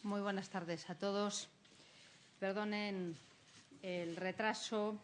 Muy buenas tardes a todos. Perdonen el retraso,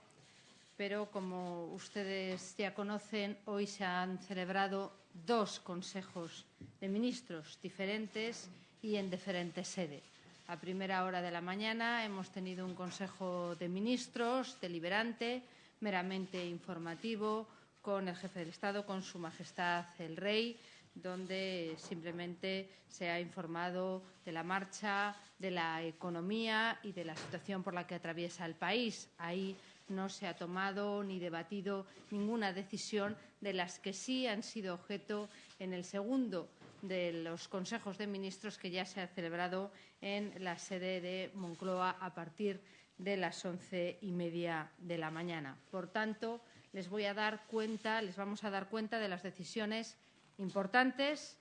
pero como ustedes ya conocen, hoy se han celebrado dos consejos de ministros diferentes y en diferentes sedes. A primera hora de la mañana hemos tenido un Consejo de Ministros deliberante, meramente informativo, con el jefe del Estado, con Su Majestad el Rey, donde simplemente se ha informado de la marcha, de la economía y de la situación por la que atraviesa el país. Ahí no se ha tomado ni debatido ninguna decisión de las que sí han sido objeto en el segundo de los consejos de ministros que ya se ha celebrado en la sede de Moncloa a partir de las 11:30 de la mañana. Por tanto, les vamos a dar cuenta de las decisiones importantes,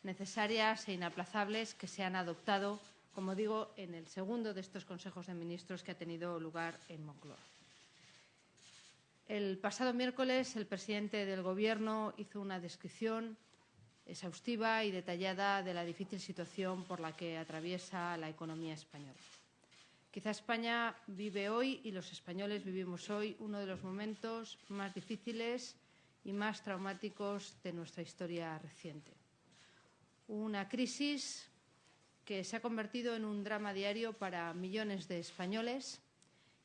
necesarias e inaplazables que se han adoptado, como digo, en el segundo de estos consejos de ministros que ha tenido lugar en Moncloa. El pasado miércoles, el presidente del Gobierno hizo una descripción exhaustiva y detallada de la difícil situación por la que atraviesa la economía española. Quizá España vive hoy y los españoles vivimos hoy uno de los momentos más difíciles y más traumáticos de nuestra historia reciente. Una crisis que se ha convertido en un drama diario para millones de españoles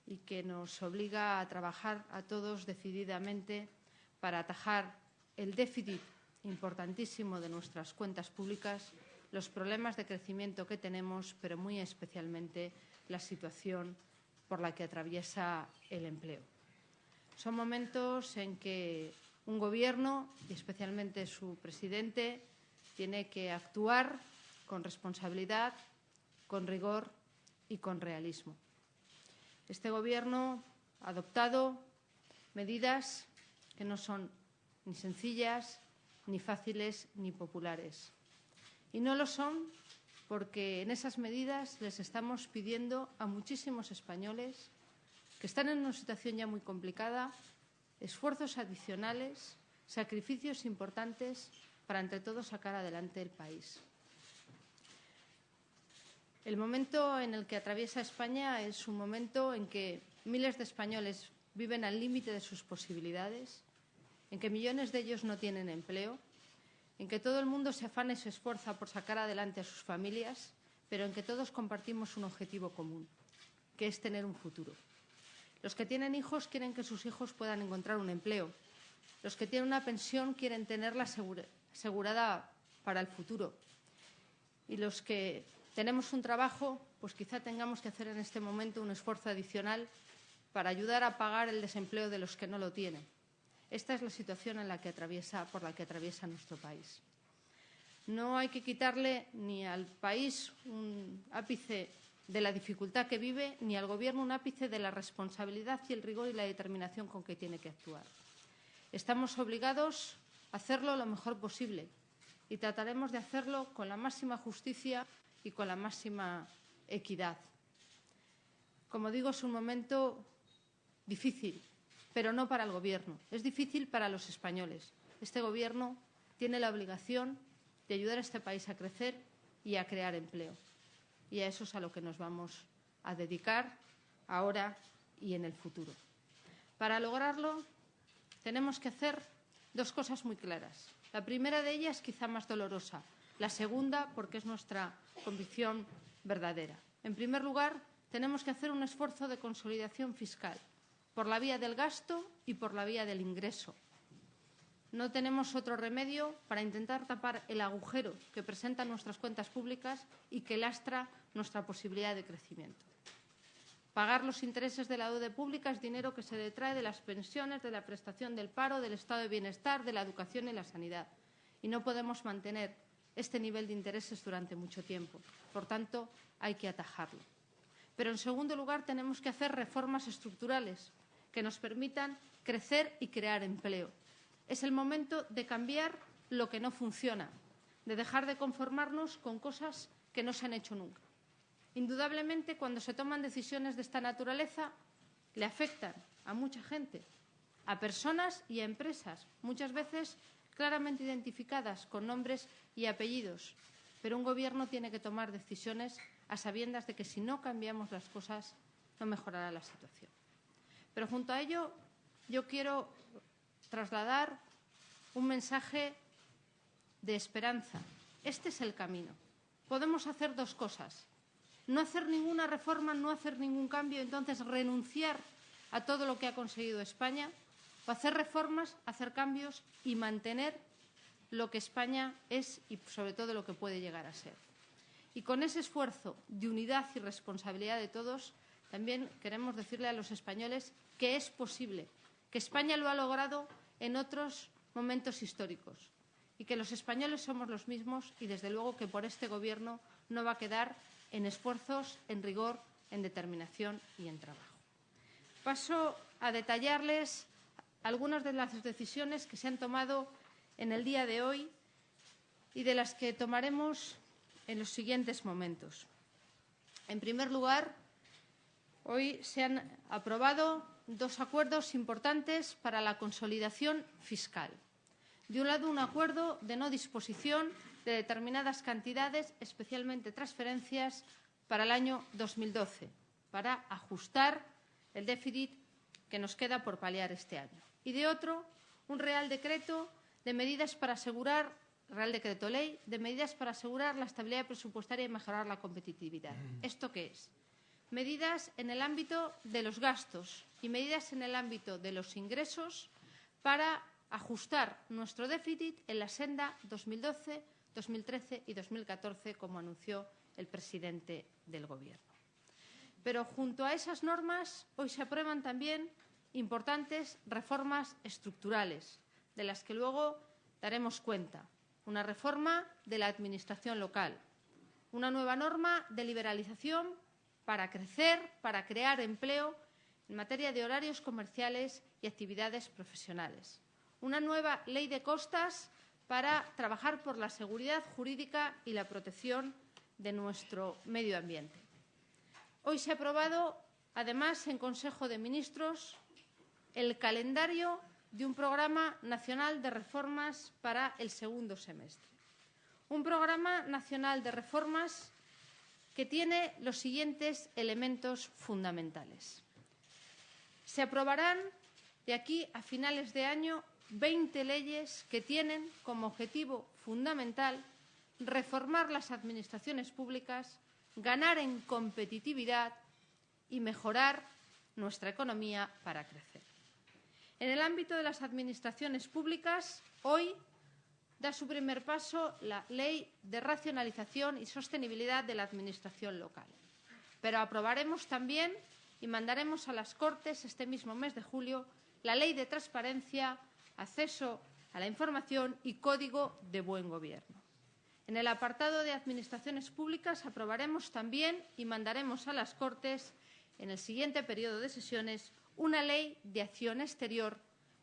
y que nos obliga a trabajar a todos decididamente para atajar el déficit importantísimo de nuestras cuentas públicas, los problemas de crecimiento que tenemos, pero muy especialmente la situación por la que atraviesa el empleo. Son momentos en que un Gobierno, y especialmente su presidente, tiene que actuar con responsabilidad, con rigor y con realismo. Este Gobierno ha adoptado medidas que no son ni sencillas, ni fáciles, ni populares. Y no lo son porque en esas medidas les estamos pidiendo a muchísimos españoles que están en una situación ya muy complicada esfuerzos adicionales, sacrificios importantes para, entre todos, sacar adelante el país. El momento en el que atraviesa España es un momento en que miles de españoles viven al límite de sus posibilidades, en que millones de ellos no tienen empleo, en que todo el mundo se afana y se esfuerza por sacar adelante a sus familias, pero en que todos compartimos un objetivo común, que es tener un futuro. Los que tienen hijos quieren que sus hijos puedan encontrar un empleo. Los que tienen una pensión quieren tenerla asegurada para el futuro. Y los que tenemos un trabajo, pues quizá tengamos que hacer en este momento un esfuerzo adicional para ayudar a pagar el desempleo de los que no lo tienen. Esta es la situación por la que atraviesa nuestro país. No hay que quitarle ni al país un ápice de la dificultad que vive, ni al Gobierno un ápice de la responsabilidad y el rigor y la determinación con que tiene que actuar. Estamos obligados a hacerlo lo mejor posible y trataremos de hacerlo con la máxima justicia y con la máxima equidad. Como digo, es un momento difícil, pero no para el Gobierno. Es difícil para los españoles. Este Gobierno tiene la obligación de ayudar a este país a crecer y a crear empleo. Y a eso es a lo que nos vamos a dedicar ahora y en el futuro. Para lograrlo, tenemos que hacer dos cosas muy claras. La primera de ellas, quizá más dolorosa. La segunda, porque es nuestra convicción verdadera. En primer lugar, tenemos que hacer un esfuerzo de consolidación fiscal, por la vía del gasto y por la vía del ingreso. No tenemos otro remedio para intentar tapar el agujero que presentan nuestras cuentas públicas y que lastra nuestra posibilidad de crecimiento. Pagar los intereses de la deuda pública es dinero que se detrae de las pensiones, de la prestación del paro, del estado de bienestar, de la educación y la sanidad. Y no podemos mantener este nivel de intereses durante mucho tiempo. Por tanto, hay que atajarlo. Pero, en segundo lugar, tenemos que hacer reformas estructurales que nos permitan crecer y crear empleo. Es el momento de cambiar lo que no funciona, de dejar de conformarnos con cosas que no se han hecho nunca. Indudablemente, cuando se toman decisiones de esta naturaleza, le afectan a mucha gente, a personas y a empresas, muchas veces claramente identificadas con nombres y apellidos. Pero un Gobierno tiene que tomar decisiones a sabiendas de que si no cambiamos las cosas no mejorará la situación. Pero junto a ello yo quiero trasladar un mensaje de esperanza. Este es el camino. Podemos hacer dos cosas. No hacer ninguna reforma, no hacer ningún cambio, entonces renunciar a todo lo que ha conseguido España, o hacer reformas, hacer cambios y mantener lo que España es y, sobre todo, lo que puede llegar a ser. Y con ese esfuerzo de unidad y responsabilidad de todos, también queremos decirle a los españoles que es posible, que España lo ha logrado en otros momentos históricos y que los españoles somos los mismos y, desde luego, que por este Gobierno no va a quedar en esfuerzos, en rigor, en determinación y en trabajo. Paso a detallarles algunas de las decisiones que se han tomado en el día de hoy y de las que tomaremos en los siguientes momentos. En primer lugar, hoy se han aprobado dos acuerdos importantes para la consolidación fiscal. De un lado, un acuerdo de no disposición de determinadas cantidades, especialmente transferencias, para el año 2012, para ajustar el déficit que nos queda por paliar este año. Y de otro, un Real Decreto de medidas para asegurar, Real Decreto Ley, de medidas para asegurar la estabilidad presupuestaria y mejorar la competitividad. ¿Esto qué es? Medidas en el ámbito de los gastos y medidas en el ámbito de los ingresos para ajustar nuestro déficit en la senda 2012, 2013 y 2014, como anunció el presidente del Gobierno. Pero junto a esas normas, hoy se aprueban también importantes reformas estructurales, de las que luego daremos cuenta. Una reforma de la Administración local, una nueva norma de liberalización para crecer, para crear empleo en materia de horarios comerciales y actividades profesionales. Una nueva ley de costas para trabajar por la seguridad jurídica y la protección de nuestro medio ambiente. Hoy se ha aprobado, además, en Consejo de Ministros, el calendario de un programa nacional de reformas para el segundo semestre. Un programa nacional de reformas que tiene los siguientes elementos fundamentales. Se aprobarán de aquí a finales de año 20 leyes que tienen como objetivo fundamental reformar las administraciones públicas, ganar en competitividad y mejorar nuestra economía para crecer. En el ámbito de las administraciones públicas, hoy da su primer paso la Ley de Racionalización y Sostenibilidad de la Administración Local. Pero aprobaremos también y mandaremos a las Cortes este mismo mes de julio la Ley de Transparencia, Acceso a la Información y Código de Buen Gobierno. En el apartado de administraciones públicas aprobaremos también y mandaremos a las Cortes en el siguiente periodo de sesiones una ley de acción exterior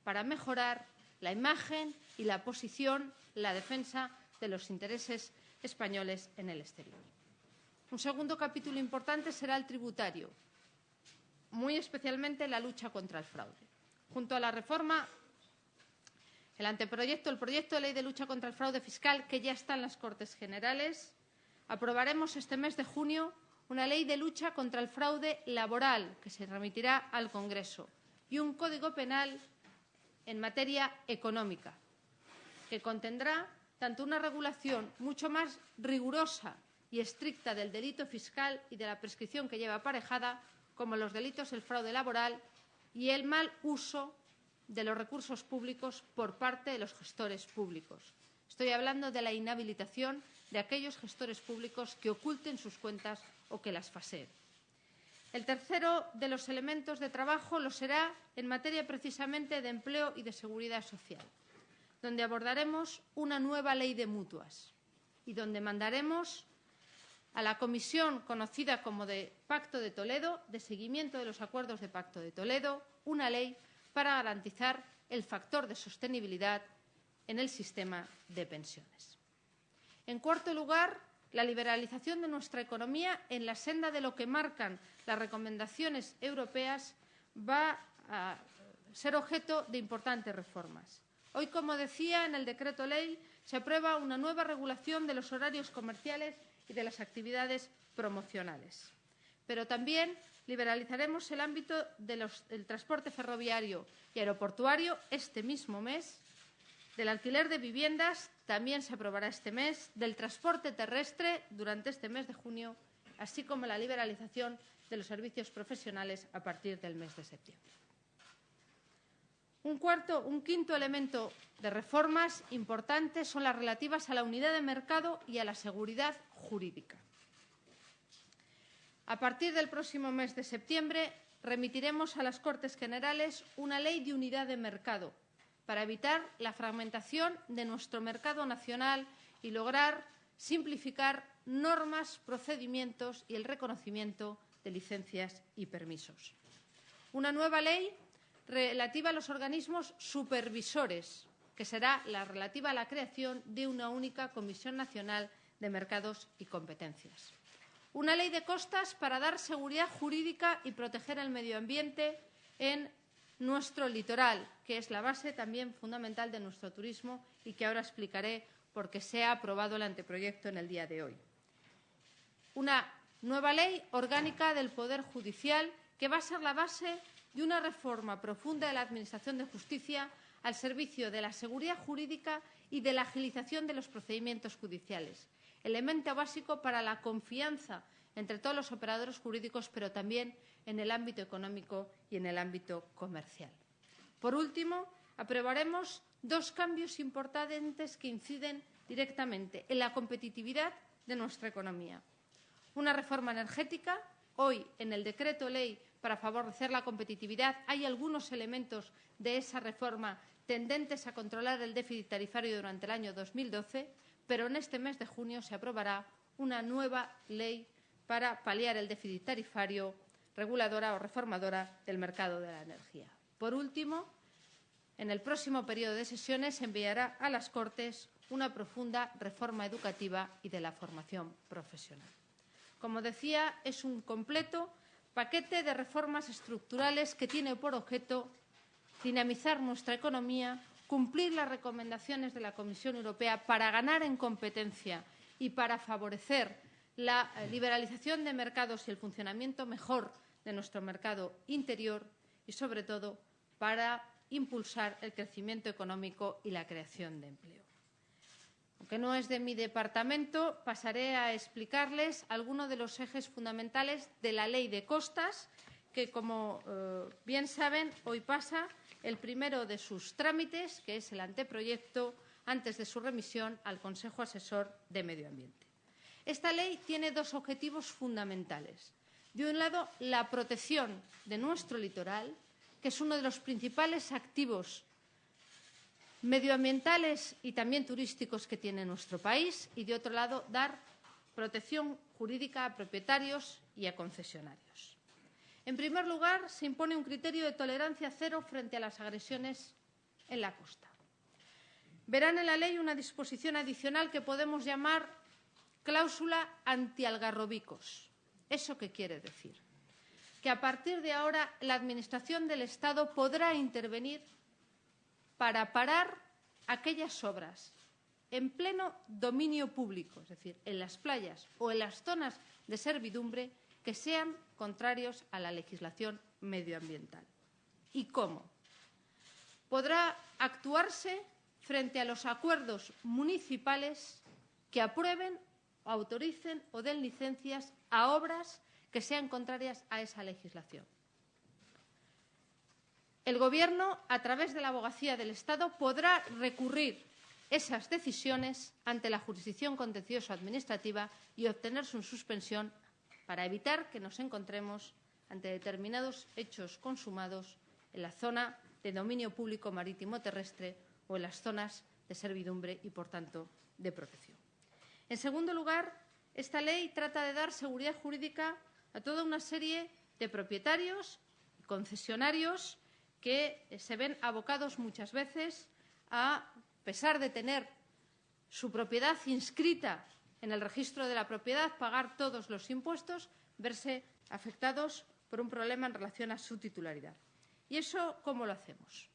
para mejorar la imagen y la posición, la defensa de los intereses españoles en el exterior. Un segundo capítulo importante será el tributario, muy especialmente la lucha contra el fraude. Junto a la reforma, el proyecto de ley de lucha contra el fraude fiscal, que ya está en las Cortes Generales, aprobaremos este mes de junio una ley de lucha contra el fraude laboral, que se remitirá al Congreso, y un código penal en materia económica, que contendrá tanto una regulación mucho más rigurosa y estricta del delito fiscal y de la prescripción que lleva aparejada, como los delitos del fraude laboral y el mal uso de los recursos públicos por parte de los gestores públicos. Estoy hablando de la inhabilitación de aquellos gestores públicos que oculten sus cuentas o que las falseen. El tercero de los elementos de trabajo lo será en materia precisamente de empleo y de seguridad social, donde abordaremos una nueva ley de mutuas y donde mandaremos a la comisión conocida como de Pacto de Toledo, de seguimiento de los acuerdos de Pacto de Toledo, una ley para garantizar el factor de sostenibilidad en el sistema de pensiones. En cuarto lugar, la liberalización de nuestra economía en la senda de lo que marcan las recomendaciones europeas va a ser objeto de importantes reformas. Hoy, como decía, en el decreto ley se aprueba una nueva regulación de los horarios comerciales y de las actividades promocionales. Pero también liberalizaremos el ámbito del transporte ferroviario y aeroportuario este mismo mes, del alquiler de viviendas también se aprobará este mes, del transporte terrestre durante este mes de junio, así como la liberalización de los servicios profesionales a partir del mes de septiembre. Un quinto elemento de reformas importantes son las relativas a la unidad de mercado y a la seguridad jurídica. A partir del próximo mes de septiembre remitiremos a las Cortes Generales una ley de unidad de mercado para evitar la fragmentación de nuestro mercado nacional y lograr simplificar normas, procedimientos y el reconocimiento de licencias y permisos. Una nueva ley relativa a los organismos supervisores, que será la relativa a la creación de una única Comisión Nacional de Mercados y Competencias. Una ley de costas para dar seguridad jurídica y proteger el medio ambiente en nuestro litoral, que es la base también fundamental de nuestro turismo y que ahora explicaré por qué se ha aprobado el anteproyecto en el día de hoy. Una nueva ley orgánica del Poder Judicial que va a ser la base de una reforma profunda de la Administración de Justicia al servicio de la seguridad jurídica y de la agilización de los procedimientos judiciales, elemento básico para la confianza entre todos los operadores jurídicos, pero también en el ámbito económico y en el ámbito comercial. Por último, aprobaremos dos cambios importantes que inciden directamente en la competitividad de nuestra economía. Una reforma energética. Hoy, en el decreto ley para favorecer la competitividad, hay algunos elementos de esa reforma tendentes a controlar el déficit tarifario durante el año 2012, pero en este mes de junio se aprobará una nueva ley para paliar el déficit tarifario, reguladora o reformadora del mercado de la energía. Por último, en el próximo periodo de sesiones se enviará a las Cortes una profunda reforma educativa y de la formación profesional. Como decía, es un completo paquete de reformas estructurales que tiene por objeto dinamizar nuestra economía, cumplir las recomendaciones de la Comisión Europea para ganar en competencia y para favorecer la liberalización de mercados y el funcionamiento mejor de nuestro mercado interior y, sobre todo, para impulsar el crecimiento económico y la creación de empleo. Aunque no es de mi departamento, pasaré a explicarles algunos de los ejes fundamentales de la Ley de Costas, que, como bien saben, hoy pasa el primero de sus trámites, que es el anteproyecto, antes de su remisión al Consejo Asesor de Medio Ambiente. Esta ley tiene dos objetivos fundamentales. De un lado, la protección de nuestro litoral, que es uno de los principales activos medioambientales y también turísticos que tiene nuestro país, y, de otro lado, dar protección jurídica a propietarios y a concesionarios. En primer lugar, se impone un criterio de tolerancia cero frente a las agresiones en la costa. Verán en la ley una disposición adicional que podemos llamar cláusula antialgarrobicos. ¿Eso qué quiere decir? Que a partir de ahora la Administración del Estado podrá intervenir para parar aquellas obras en pleno dominio público, es decir, en las playas o en las zonas de servidumbre que sean contrarios a la legislación medioambiental. ¿Y cómo? Podrá actuarse frente a los acuerdos municipales que aprueben, autoricen o den licencias a obras que sean contrarias a esa legislación. El Gobierno, a través de la Abogacía del Estado, podrá recurrir esas decisiones ante la jurisdicción contencioso-administrativa y obtener su suspensión para evitar que nos encontremos ante determinados hechos consumados en la zona de dominio público marítimo terrestre o en las zonas de servidumbre y, por tanto, de protección. En segundo lugar, esta ley trata de dar seguridad jurídica a toda una serie de propietarios y concesionarios que se ven abocados muchas veces a pesar de tener su propiedad inscrita en el registro de la propiedad, pagar todos los impuestos, verse afectados por un problema en relación a su titularidad. ¿Y eso cómo lo hacemos?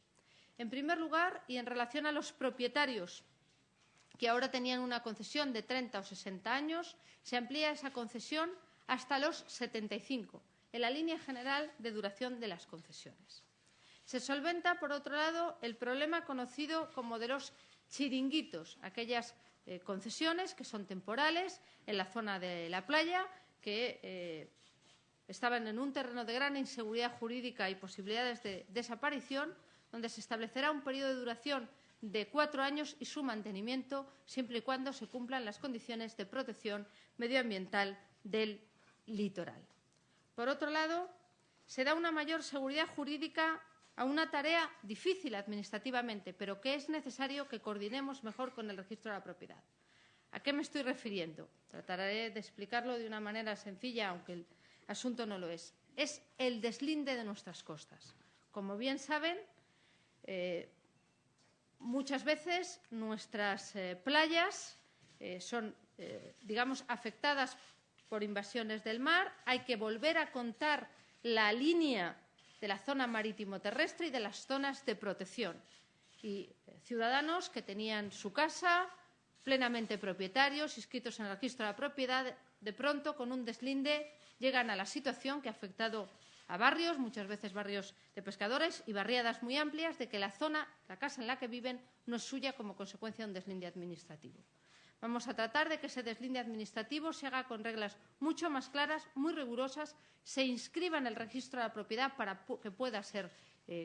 En primer lugar, y en relación a los propietarios que ahora tenían una concesión de 30 o 60 años, se amplía esa concesión hasta los 75, en la línea general de duración de las concesiones. Se solventa, por otro lado, el problema conocido como de los chiringuitos, aquellas concesiones que son temporales en la zona de la playa, que estaban en un terreno de gran inseguridad jurídica y posibilidades de desaparición, donde se establecerá un periodo de duración de 4 años y su mantenimiento siempre y cuando se cumplan las condiciones de protección medioambiental del litoral. Por otro lado, se da una mayor seguridad jurídica a una tarea difícil administrativamente, pero que es necesario que coordinemos mejor con el registro de la propiedad. ¿A qué me estoy refiriendo? Trataré de explicarlo de una manera sencilla, aunque el asunto no lo es. Es el deslinde de nuestras costas. Como bien saben, muchas veces nuestras playas son, digamos, afectadas por invasiones del mar. Hay que volver a contar la línea de la zona marítimo-terrestre y de las zonas de protección. Y ciudadanos que tenían su casa plenamente propietarios, inscritos en el registro de la propiedad, de pronto, con un deslinde, llegan a la situación que ha afectado a barrios, muchas veces barrios de pescadores y barriadas muy amplias, de que la zona, la casa en la que viven, no es suya como consecuencia de un deslinde administrativo. Vamos a tratar de que ese deslinde administrativo se haga con reglas mucho más claras, muy rigurosas, se inscriba en el registro de la propiedad para que pueda ser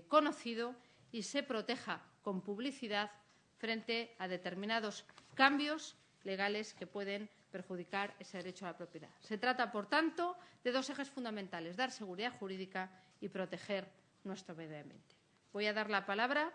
conocido y se proteja con publicidad frente a determinados cambios legales que pueden perjudicar ese derecho a la propiedad. Se trata, por tanto, de 2 ejes fundamentales: dar seguridad jurídica y proteger nuestro medio ambiente. Voy a dar la palabra,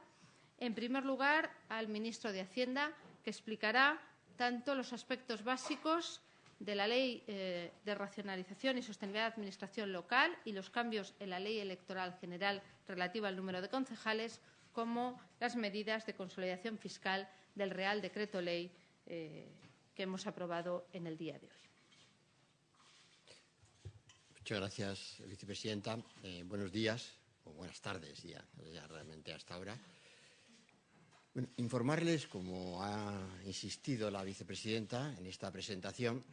en primer lugar, al ministro de Hacienda, que explicará tanto los aspectos básicos de la Ley de Racionalización y Sostenibilidad de la Administración Local y los cambios en la Ley Electoral General relativa al número de concejales, como las medidas de consolidación fiscal del Real Decreto Ley que hemos aprobado en el día de hoy. Muchas gracias, vicepresidenta. Buenos días, o buenas tardes ya realmente hasta ahora. Bueno, informarles, como ha insistido la vicepresidenta en esta presentación,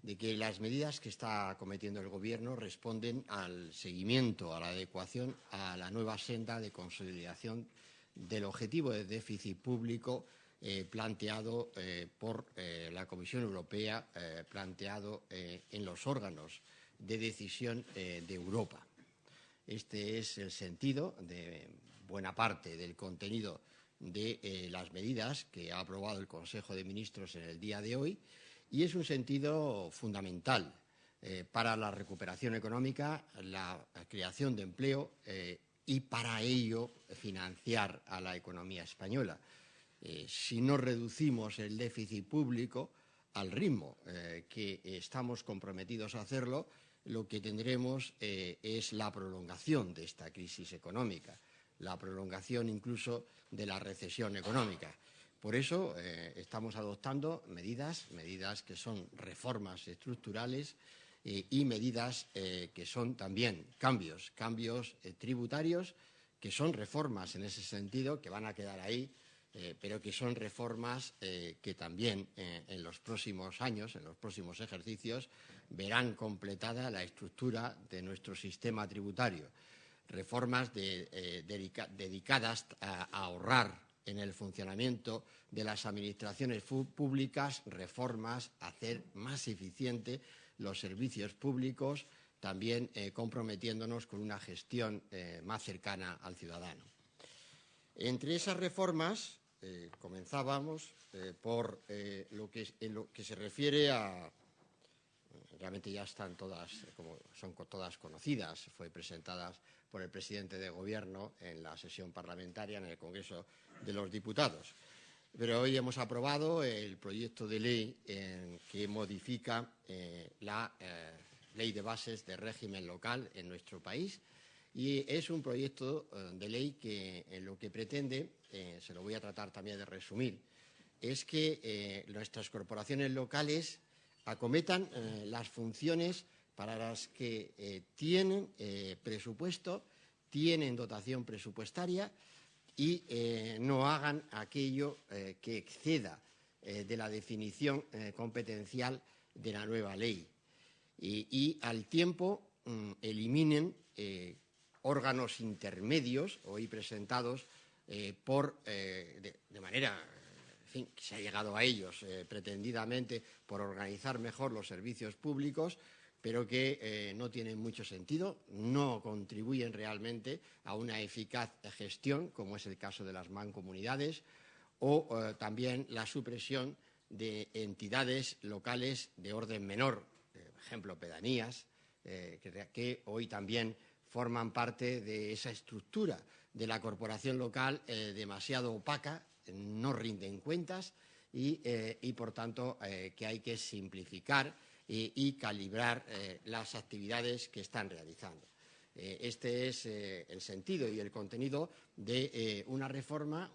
de que las medidas que está acometiendo el Gobierno responden al seguimiento, a la adecuación a la nueva senda de consolidación del objetivo de déficit público planteado por la Comisión Europea, planteado en los órganos de decisión de Europa. Este es el sentido de buena parte del contenido de las medidas que ha aprobado el Consejo de Ministros en el día de hoy, y es un sentido fundamental para la recuperación económica, la creación de empleo y para ello financiar a la economía española. Si no reducimos el déficit público al ritmo que estamos comprometidos a hacerlo, lo que tendremos es la prolongación de esta crisis económica, la prolongación incluso de la recesión económica. Por eso estamos adoptando medidas que son reformas estructurales y medidas que son también cambios tributarios, que son reformas en ese sentido, que van a quedar ahí, pero que son reformas que también en los próximos años, en los próximos ejercicios, verán completada la estructura de nuestro sistema tributario. Reformas dedicadas a ahorrar en el funcionamiento de las administraciones públicas, reformas a hacer más eficiente los servicios públicos, también comprometiéndonos con una gestión más cercana al ciudadano. Entre esas reformas comenzábamos por lo que se refiere a… Realmente ya están todas, son todas conocidas, fue presentadas por el presidente de Gobierno en la sesión parlamentaria en el Congreso de los Diputados. Pero hoy hemos aprobado el proyecto de ley que modifica la Ley de Bases de Régimen Local en nuestro país, y es un proyecto de ley que lo que pretende, se lo voy a tratar también de resumir, es que nuestras corporaciones locales acometan las funciones para las que tienen presupuesto, tienen dotación presupuestaria y no hagan aquello que exceda de la definición competencial de la nueva ley. y al tiempo eliminen órganos intermedios hoy presentados de manera, en fin, que se ha llegado a ellos pretendidamente por organizar mejor los servicios públicos, pero que no tienen mucho sentido, no contribuyen realmente a una eficaz gestión, como es el caso de las mancomunidades, o también la supresión de entidades locales de orden menor, por ejemplo, pedanías, que hoy también forman parte de esa estructura de la corporación local demasiado opaca, no rinden cuentas y por tanto, que hay que simplificar y calibrar las actividades que están realizando. Este es el sentido y el contenido de una reforma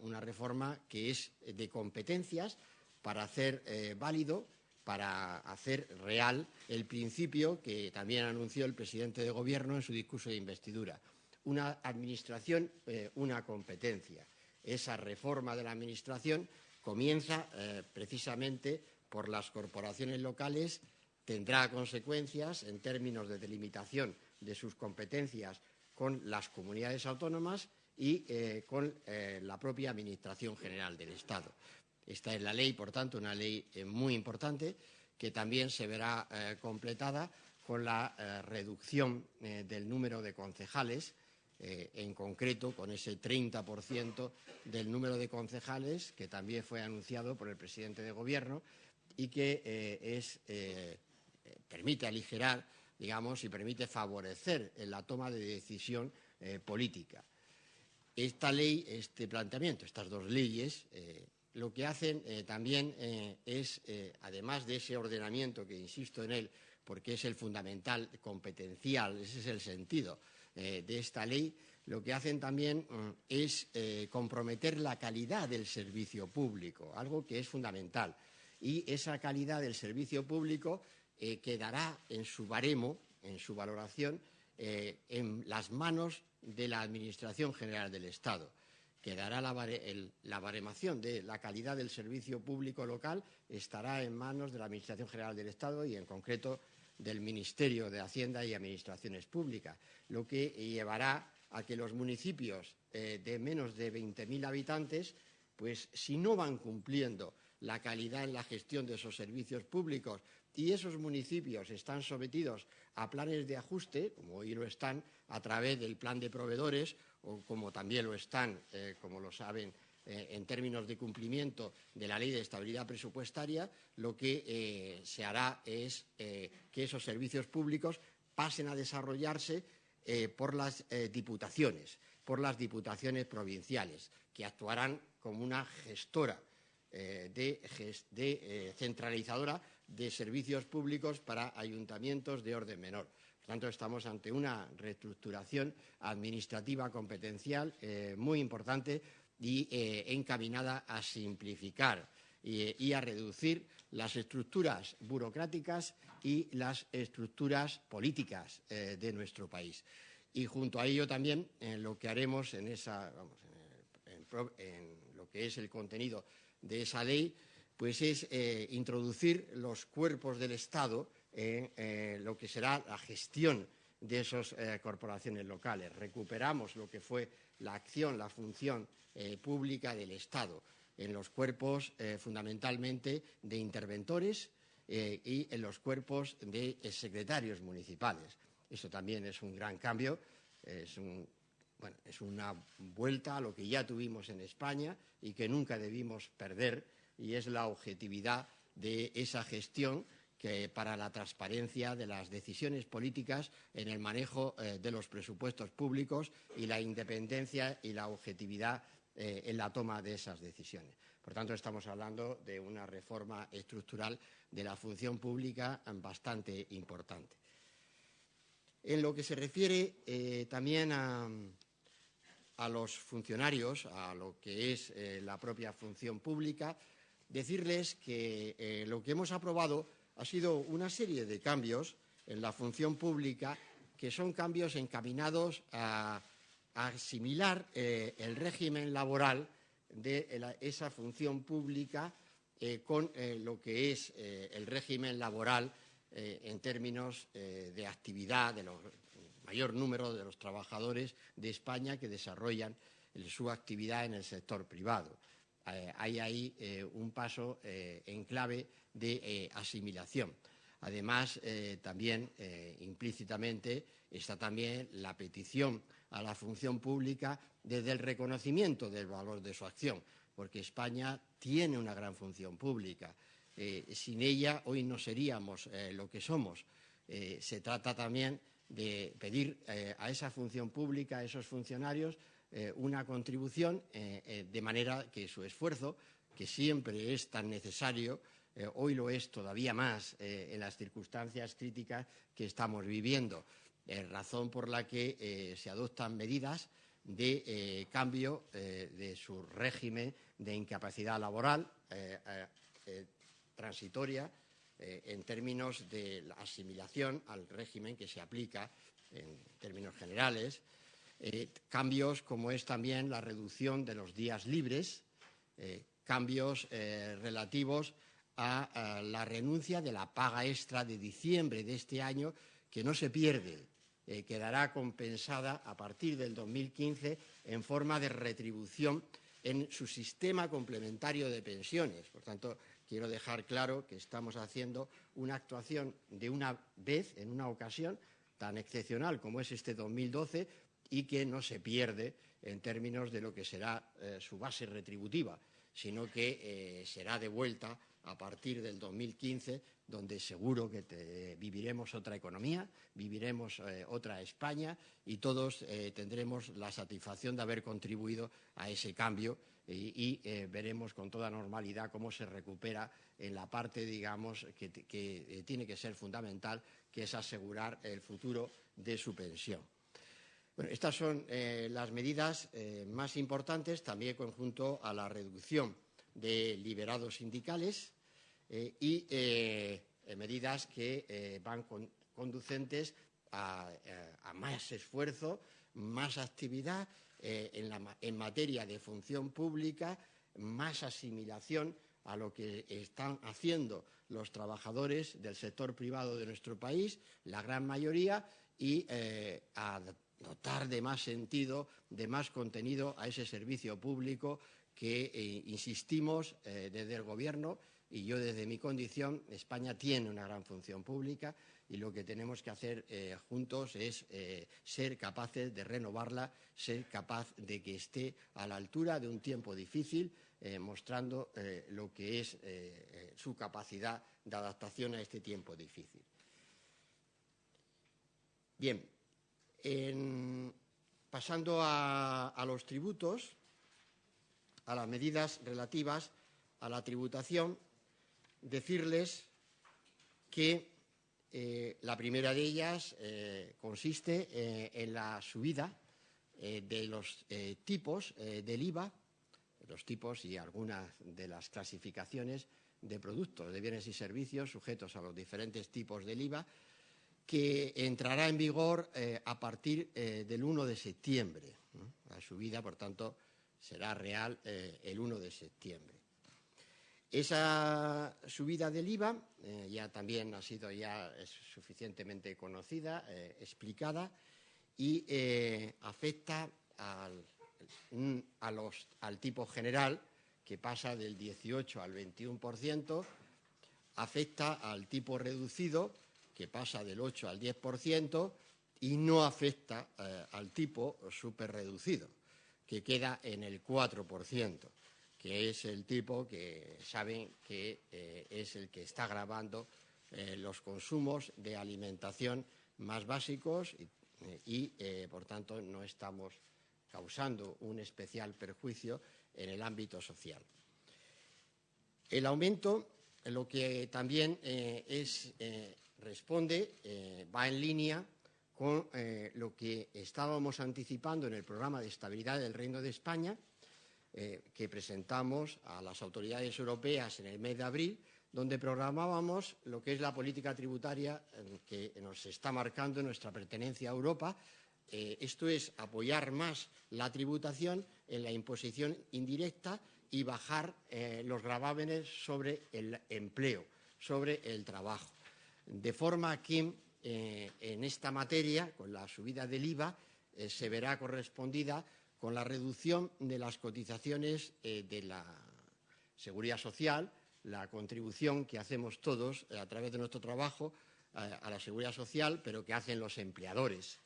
que es de competencias para hacer válido, para hacer real el principio que también anunció el presidente de Gobierno en su discurso de investidura. Una administración, una competencia. Esa reforma de la administración comienza precisamente por las corporaciones locales, tendrá consecuencias en términos de delimitación de sus competencias con las comunidades autónomas y con la propia Administración General del Estado. Esta es la ley, por tanto, una ley muy importante que también se verá completada con la reducción del número de concejales, en concreto con ese 30% del número de concejales que también fue anunciado por el presidente de Gobierno y que permite aligerar, digamos, y permite favorecer en la toma de decisión política. Esta ley, este planteamiento, estas dos leyes, lo que hacen también es, además de ese ordenamiento, que insisto en él, porque es el fundamental competencial, ese es el sentido de esta ley, lo que hacen también es comprometer la calidad del servicio público, algo que es fundamental. Y esa calidad del servicio público quedará en su baremo, en su valoración, en las manos de la Administración General del Estado. Quedará la baremación de la calidad del servicio público local, estará en manos de la Administración General del Estado y, en concreto, del Ministerio de Hacienda y Administraciones Públicas, lo que llevará a que los municipios de menos de 20.000 habitantes, pues si no van cumpliendo la calidad en la gestión de esos servicios públicos y esos municipios están sometidos a planes de ajuste, como hoy lo están, a través del plan de proveedores o como también lo están, como lo saben, en términos de cumplimiento de la Ley de Estabilidad Presupuestaria, lo que se hará es que esos servicios públicos pasen a desarrollarse por las diputaciones provinciales, que actuarán como una gestora centralizadora de servicios públicos para ayuntamientos de orden menor. Por tanto, estamos ante una reestructuración administrativa competencial muy importante y encaminada a simplificar y a reducir las estructuras burocráticas y las estructuras políticas de nuestro país. Y junto a ello también lo que haremos en lo que es el contenido de esa ley, pues es introducir los cuerpos del Estado en lo que será la gestión de esas corporaciones locales. Recuperamos lo que fue la acción, la función pública del Estado en los cuerpos fundamentalmente de interventores y en los cuerpos de secretarios municipales. Eso también es un gran cambio, es una vuelta a lo que ya tuvimos en España y que nunca debimos perder, y es la objetividad de esa gestión que para la transparencia de las decisiones políticas en el manejo de los presupuestos públicos y la independencia y la objetividad en la toma de esas decisiones. Por tanto, estamos hablando de una reforma estructural de la función pública bastante importante. En lo que se refiere también a los funcionarios, a lo que es la propia función pública, decirles que lo que hemos aprobado ha sido una serie de cambios en la función pública que son cambios encaminados a asimilar el régimen laboral de esa función pública con lo que es el régimen laboral en términos de actividad del mayor número de los trabajadores de España que desarrollan su actividad en el sector privado. Hay ahí un paso en clave de asimilación. Además, también implícitamente está también la petición a la función pública desde el reconocimiento del valor de su acción, porque España tiene una gran función pública. Sin ella hoy no seríamos lo que somos. Se trata también de pedir a esa función pública, a esos funcionarios, una contribución de manera que su esfuerzo, que siempre es tan necesario, hoy lo es todavía más en las circunstancias críticas que estamos viviendo, razón por la que se adoptan medidas de cambio de su régimen de incapacidad laboral transitoria en términos de la asimilación al régimen que se aplica en términos generales, cambios como es también la reducción de los días libres, cambios relativos a la renuncia de la paga extra de diciembre de este año, que no se pierde, quedará compensada a partir del 2015 en forma de retribución en su sistema complementario de pensiones. Por tanto, quiero dejar claro que estamos haciendo una actuación de una vez, en una ocasión tan excepcional como es este 2012 y que no se pierde en términos de lo que será su base retributiva, sino que será devuelta a partir del 2015, donde seguro que viviremos otra economía, viviremos otra España y todos tendremos la satisfacción de haber contribuido a ese cambio y veremos con toda normalidad cómo se recupera en la parte, digamos, que tiene que ser fundamental, que es asegurar el futuro de su pensión. Bueno, estas son las medidas más importantes, también conjunto a la reducción de liberados sindicales y medidas que van conducentes a más esfuerzo, más actividad en materia de función pública, más asimilación a lo que están haciendo los trabajadores del sector privado de nuestro país, la gran mayoría, y a dotar de más sentido, de más contenido a ese servicio público que, insistimos, desde el Gobierno y yo desde mi condición, España tiene una gran función pública y lo que tenemos que hacer juntos es ser capaces de renovarla, ser capaz de que esté a la altura de un tiempo difícil, mostrando lo que es su capacidad de adaptación a este tiempo difícil. Bien, pasando a los tributos, a las medidas relativas a la tributación, decirles que la primera de ellas consiste en la subida de los tipos del IVA, los tipos y algunas de las clasificaciones de productos, de bienes y servicios sujetos a los diferentes tipos del IVA, que entrará en vigor a partir del 1 de septiembre. La subida, por tanto, será real el 1 de septiembre. Esa subida del IVA ya también ha sido es suficientemente conocida, explicada, y afecta al tipo general, que pasa del 18 al 21%, afecta al tipo reducido, que pasa del 8 al 10%, y no afecta al tipo superreducido, que queda en el 4%, que es el tipo que saben que es el que está gravando los consumos de alimentación más básicos y por tanto, no estamos causando un especial perjuicio en el ámbito social. El aumento, lo que también responde, va en línea con lo que estábamos anticipando en el programa de estabilidad del Reino de España, que presentamos a las autoridades europeas en el mes de abril, donde programábamos lo que es la política tributaria que nos está marcando nuestra pertenencia a Europa. Esto es apoyar más la tributación en la imposición indirecta y bajar los gravámenes sobre el empleo, sobre el trabajo. De forma que en esta materia, con la subida del IVA, se verá correspondida con la reducción de las cotizaciones de la Seguridad Social, la contribución que hacemos todos a través de nuestro trabajo a la Seguridad Social, pero que hacen los empleadores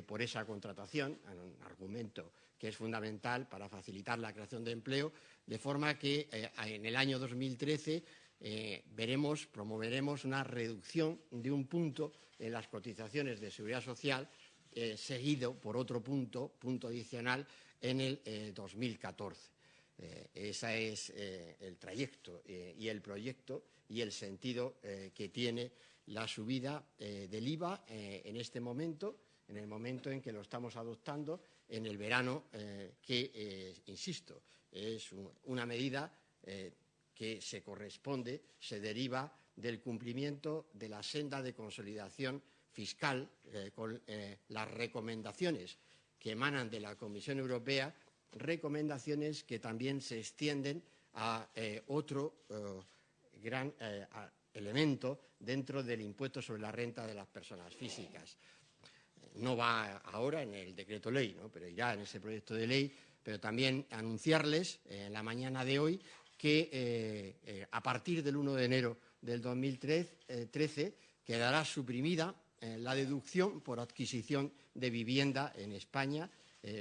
por esa contratación, un argumento que es fundamental para facilitar la creación de empleo, de forma que en el año 2013 promoveremos una reducción de un punto en las cotizaciones de Seguridad Social, seguido por otro punto adicional en el 2014. Ese es el trayecto y el proyecto y el sentido que tiene la subida del IVA en este momento, en el momento en que lo estamos adoptando en el verano, que, insisto, es una medida que se deriva del cumplimiento de la senda de consolidación fiscal con las recomendaciones que emanan de la Comisión Europea, recomendaciones que también se extienden a otro gran elemento dentro del impuesto sobre la renta de las personas físicas. No va ahora en el decreto ley, ¿no?, pero irá en ese proyecto de ley, pero también anunciarles en la mañana de hoy que a partir del 1 de enero del 2013 quedará suprimida la deducción por adquisición de vivienda en España,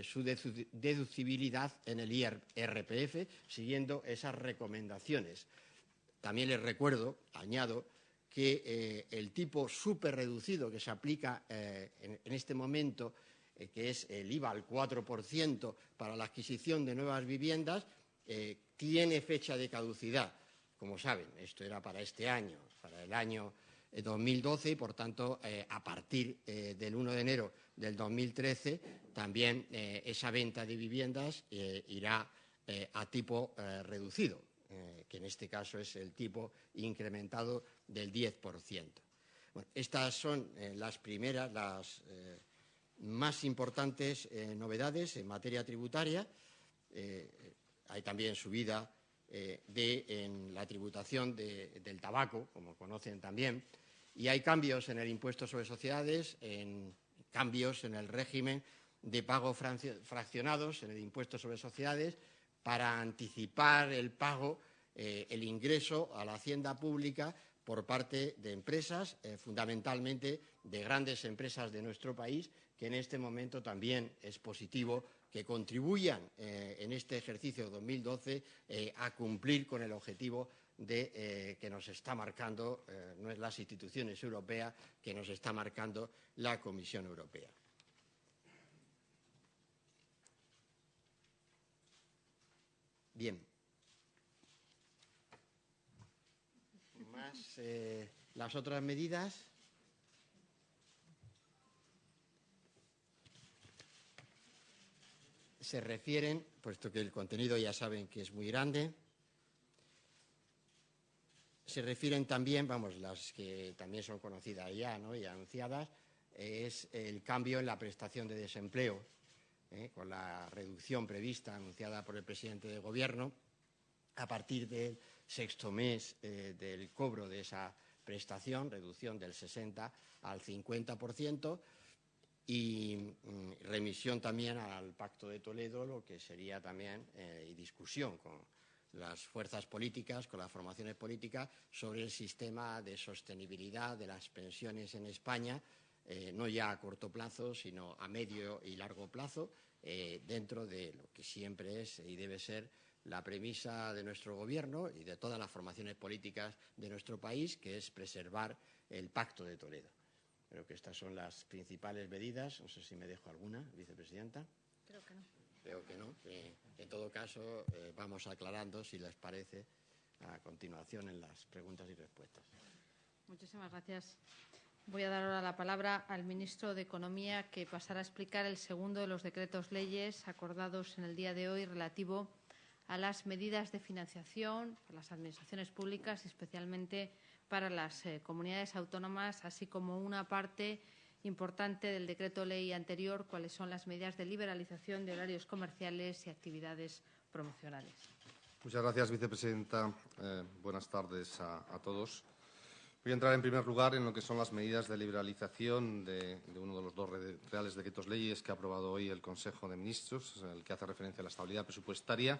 su deducibilidad en el IRPF, siguiendo esas recomendaciones. También les recuerdo, añado, que el tipo superreducido que se aplica en este momento, que es el IVA al 4% para la adquisición de nuevas viviendas, tiene fecha de caducidad. Como saben, esto era para este año, para el año 2012, y, por tanto, a partir del 1 de enero del 2013, también esa venta de viviendas irá a tipo reducido, que en este caso es el tipo incrementado del 10%. Bueno, estas son las primeras, las más importantes novedades en materia tributaria. Hay también subida en la tributación del tabaco, como conocen también, y hay cambios en el impuesto sobre sociedades, cambios en el régimen de pago fraccionados en el impuesto sobre sociedades para anticipar el pago, el ingreso a la hacienda pública por parte de empresas, fundamentalmente de grandes empresas de nuestro país, que en este momento también es positivo que contribuyan en este ejercicio 2012 a cumplir con el objetivo que nos está marcando no es las instituciones europeas, que nos está marcando la Comisión Europea. Bien. Más las otras medidas. Se refieren, puesto que el contenido ya saben que es muy grande, se refieren también, las que también son conocidas ya, ¿no?, y anunciadas, es el cambio en la prestación de desempleo, con la reducción prevista, anunciada por el presidente del Gobierno, a partir del sexto mes del cobro de esa prestación, reducción del 60% al 50%, y remisión también al Pacto de Toledo, lo que sería también y discusión con las fuerzas políticas, con las formaciones políticas, sobre el sistema de sostenibilidad de las pensiones en España, no ya a corto plazo, sino a medio y largo plazo, dentro de lo que siempre es y debe ser la premisa de nuestro Gobierno y de todas las formaciones políticas de nuestro país, que es preservar el Pacto de Toledo. Creo que estas son las principales medidas. No sé si me dejo alguna, vicepresidenta. Creo que no. Creo que no. En todo caso, vamos aclarando, si les parece, a continuación en las preguntas y respuestas. Muchísimas gracias. Voy a dar ahora la palabra al ministro de Economía, que pasará a explicar el segundo de los decretos leyes acordados en el día de hoy relativo a las medidas de financiación para las administraciones públicas, especialmente para las comunidades autónomas, así como una parte importante del decreto ley anterior, cuáles son las medidas de liberalización de horarios comerciales y actividades promocionales. Muchas gracias, vicepresidenta. Buenas tardes a todos. Voy a entrar en primer lugar en lo que son las medidas de liberalización de uno de los dos reales decretos leyes que ha aprobado hoy el Consejo de Ministros, el que hace referencia a la estabilidad presupuestaria,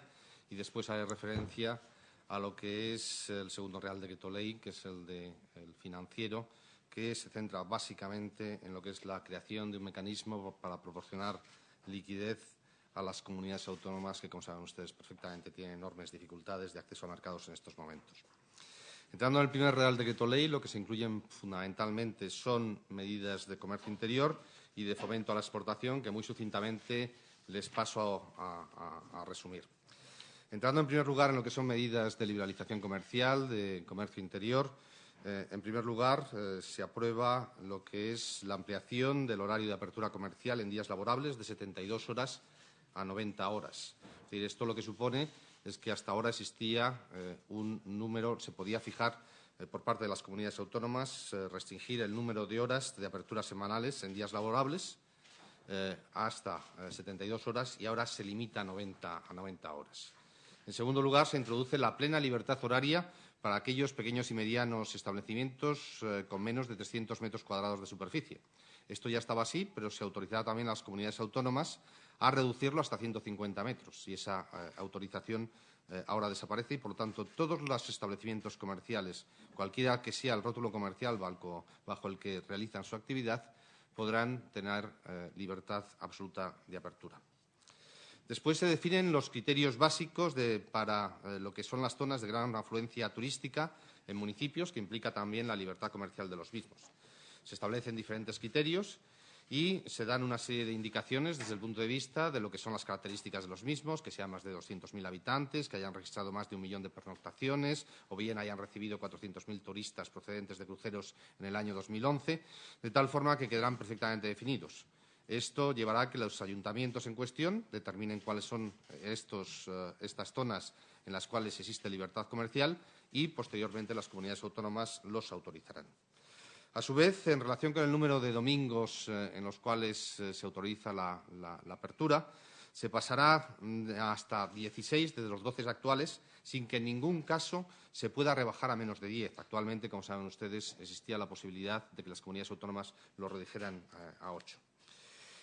y después haré referencia a lo que es el segundo Real Decreto Ley, que es el financiero, que se centra básicamente en lo que es la creación de un mecanismo para proporcionar liquidez a las comunidades autónomas que, como saben ustedes perfectamente, tienen enormes dificultades de acceso a mercados en estos momentos. Entrando en el primer Real Decreto Ley, lo que se incluyen fundamentalmente son medidas de comercio interior y de fomento a la exportación, que muy sucintamente les paso a resumir. Entrando en primer lugar en lo que son medidas de liberalización comercial, de comercio interior, en primer lugar se aprueba lo que es la ampliación del horario de apertura comercial en días laborables de 72 horas a 90 horas. Es decir, esto lo que supone es que hasta ahora existía un número, se podía fijar por parte de las comunidades autónomas, restringir el número de horas de apertura semanales en días laborables hasta 72 horas y ahora se limita a 90 horas. En segundo lugar, se introduce la plena libertad horaria para aquellos pequeños y medianos establecimientos con menos de 300 metros cuadrados de superficie. Esto ya estaba así, pero se autorizará también a las comunidades autónomas a reducirlo hasta 150 metros y esa autorización ahora desaparece y, por lo tanto, todos los establecimientos comerciales, cualquiera que sea el rótulo comercial bajo el que realizan su actividad, podrán tener libertad absoluta de apertura. Después se definen los criterios básicos para lo que son las zonas de gran afluencia turística en municipios, que implica también la libertad comercial de los mismos. Se establecen diferentes criterios y se dan una serie de indicaciones desde el punto de vista de lo que son las características de los mismos, que sean más de 200.000 habitantes, que hayan registrado más de 1 millón de pernoctaciones o bien hayan recibido 400.000 turistas procedentes de cruceros en el año 2011, de tal forma que quedarán perfectamente definidos. Esto llevará a que los ayuntamientos en cuestión determinen cuáles son estas zonas en las cuales existe libertad comercial y, posteriormente, las comunidades autónomas los autorizarán. A su vez, en relación con el número de domingos en los cuales se autoriza la apertura, se pasará hasta 16 desde los 12 actuales, sin que en ningún caso se pueda rebajar a menos de 10. Actualmente, como saben ustedes, existía la posibilidad de que las comunidades autónomas lo redujeran a 8.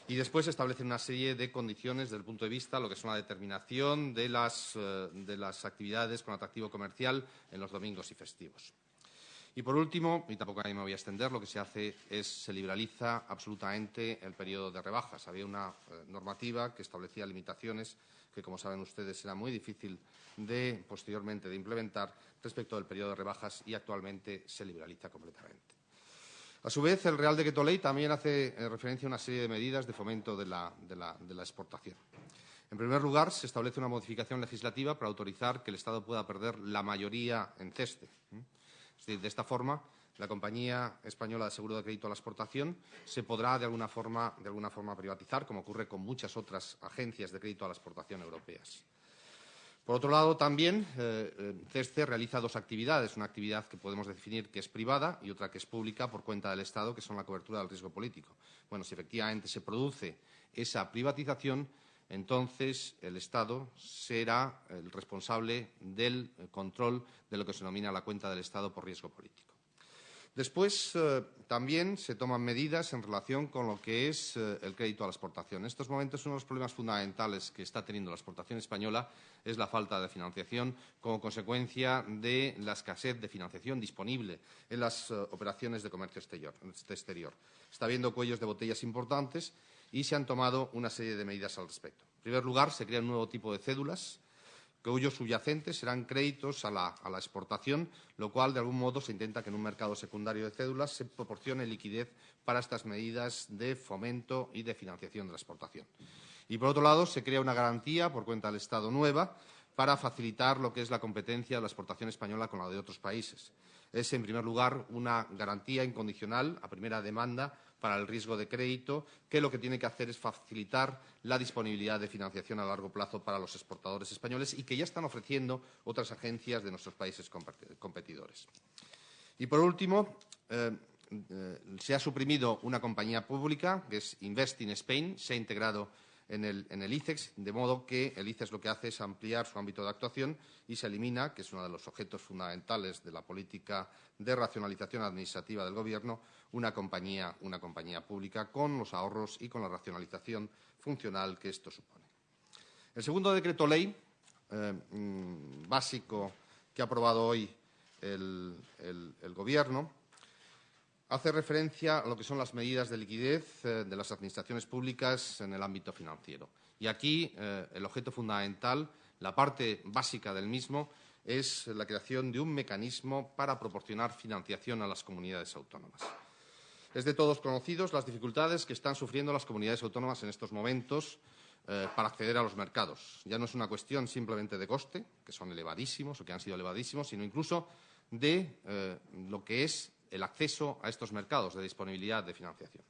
Y después se establecen una serie de condiciones desde el punto de vista de lo que es una determinación de las actividades con atractivo comercial en los domingos y festivos. Y por último, y tampoco ahí me voy a extender, lo que se hace es se liberaliza absolutamente el periodo de rebajas. Había una normativa que establecía limitaciones que, como saben ustedes, era muy difícil posteriormente de implementar respecto del periodo de rebajas y actualmente se liberaliza completamente. A su vez, el Real Decreto Ley también hace referencia a una serie de medidas de fomento de la exportación. En primer lugar, se establece una modificación legislativa para autorizar que el Estado pueda perder la mayoría en ceste. Es decir, de esta forma, la Compañía Española de Seguro de Crédito a la Exportación se podrá de alguna forma privatizar, como ocurre con muchas otras agencias de crédito a la exportación europeas. Por otro lado, también CESCE realiza dos actividades, una actividad que podemos definir que es privada y otra que es pública por cuenta del Estado, que son la cobertura del riesgo político. Bueno, si efectivamente se produce esa privatización, entonces el Estado será el responsable del control de lo que se denomina la cuenta del Estado por riesgo político. Después, también se toman medidas en relación con lo que es el crédito a la exportación. En estos momentos, uno de los problemas fundamentales que está teniendo la exportación española es la falta de financiación como consecuencia de la escasez de financiación disponible en las operaciones de comercio exterior. Está habiendo cuellos de botellas importantes y se han tomado una serie de medidas al respecto. En primer lugar, se crea un nuevo tipo de cédulas cuyos subyacentes serán créditos a la exportación, lo cual, de algún modo, se intenta que en un mercado secundario de cédulas se proporcione liquidez para estas medidas de fomento y de financiación de la exportación. Y, por otro lado, se crea una garantía por cuenta del Estado nueva para facilitar lo que es la competencia de la exportación española con la de otros países. Es, en primer lugar, una garantía incondicional a primera demanda para el riesgo de crédito, que lo que tiene que hacer es facilitar la disponibilidad de financiación a largo plazo para los exportadores españoles y que ya están ofreciendo otras agencias de nuestros países competidores. Y, por último, se ha suprimido una compañía pública, que es Invest in Spain, se ha integrado en el ICEX, de modo que el ICEX lo que hace es ampliar su ámbito de actuación y se elimina, que es uno de los objetos fundamentales de la política de racionalización administrativa del Gobierno, una compañía pública con los ahorros y con la racionalización funcional que esto supone. El segundo decreto ley básico que ha aprobado hoy el Gobierno hace referencia a lo que son las medidas de liquidez de las administraciones públicas en el ámbito financiero. Y aquí el objeto fundamental, la parte básica del mismo, es la creación de un mecanismo para proporcionar financiación a las comunidades autónomas. Es de todos conocidos las dificultades que están sufriendo las comunidades autónomas en estos momentos para acceder a los mercados. Ya no es una cuestión simplemente de coste, que son elevadísimos o que han sido elevadísimos, sino incluso de lo que es el acceso a estos mercados de disponibilidad de financiación.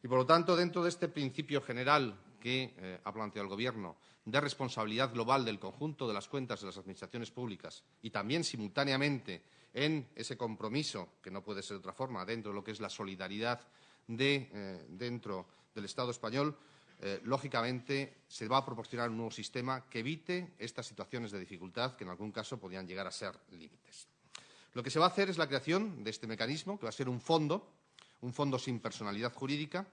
Y, por lo tanto, dentro de este principio general que ha planteado el Gobierno de responsabilidad global del conjunto de las cuentas de las administraciones públicas y también simultáneamente en ese compromiso, que no puede ser de otra forma, dentro de lo que es la solidaridad dentro del Estado español, lógicamente se va a proporcionar un nuevo sistema que evite estas situaciones de dificultad que en algún caso podrían llegar a ser límites. Lo que se va a hacer es la creación de este mecanismo, que va a ser un fondo sin personalidad jurídica,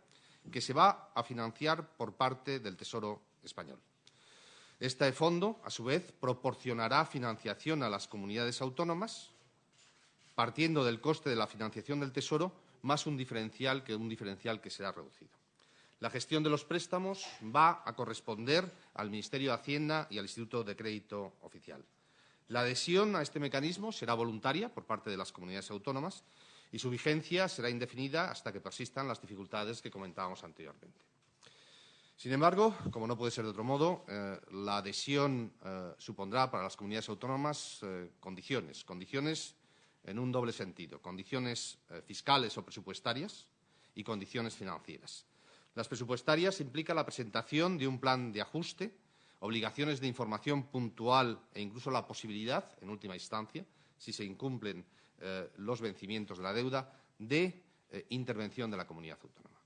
que se va a financiar por parte del Tesoro español. Este fondo, a su vez, proporcionará financiación a las comunidades autónomas, partiendo del coste de la financiación del Tesoro, más un diferencial que será reducido. La gestión de los préstamos va a corresponder al Ministerio de Hacienda y al Instituto de Crédito Oficial. La adhesión a este mecanismo será voluntaria por parte de las comunidades autónomas y su vigencia será indefinida hasta que persistan las dificultades que comentábamos anteriormente. Sin embargo, como no puede ser de otro modo, la adhesión supondrá para las comunidades autónomas condiciones en un doble sentido, condiciones fiscales o presupuestarias y condiciones financieras. Las presupuestarias implican la presentación de un plan de ajuste, obligaciones de información puntual e incluso la posibilidad, en última instancia, si se incumplen los vencimientos de la deuda, de intervención de la comunidad autónoma.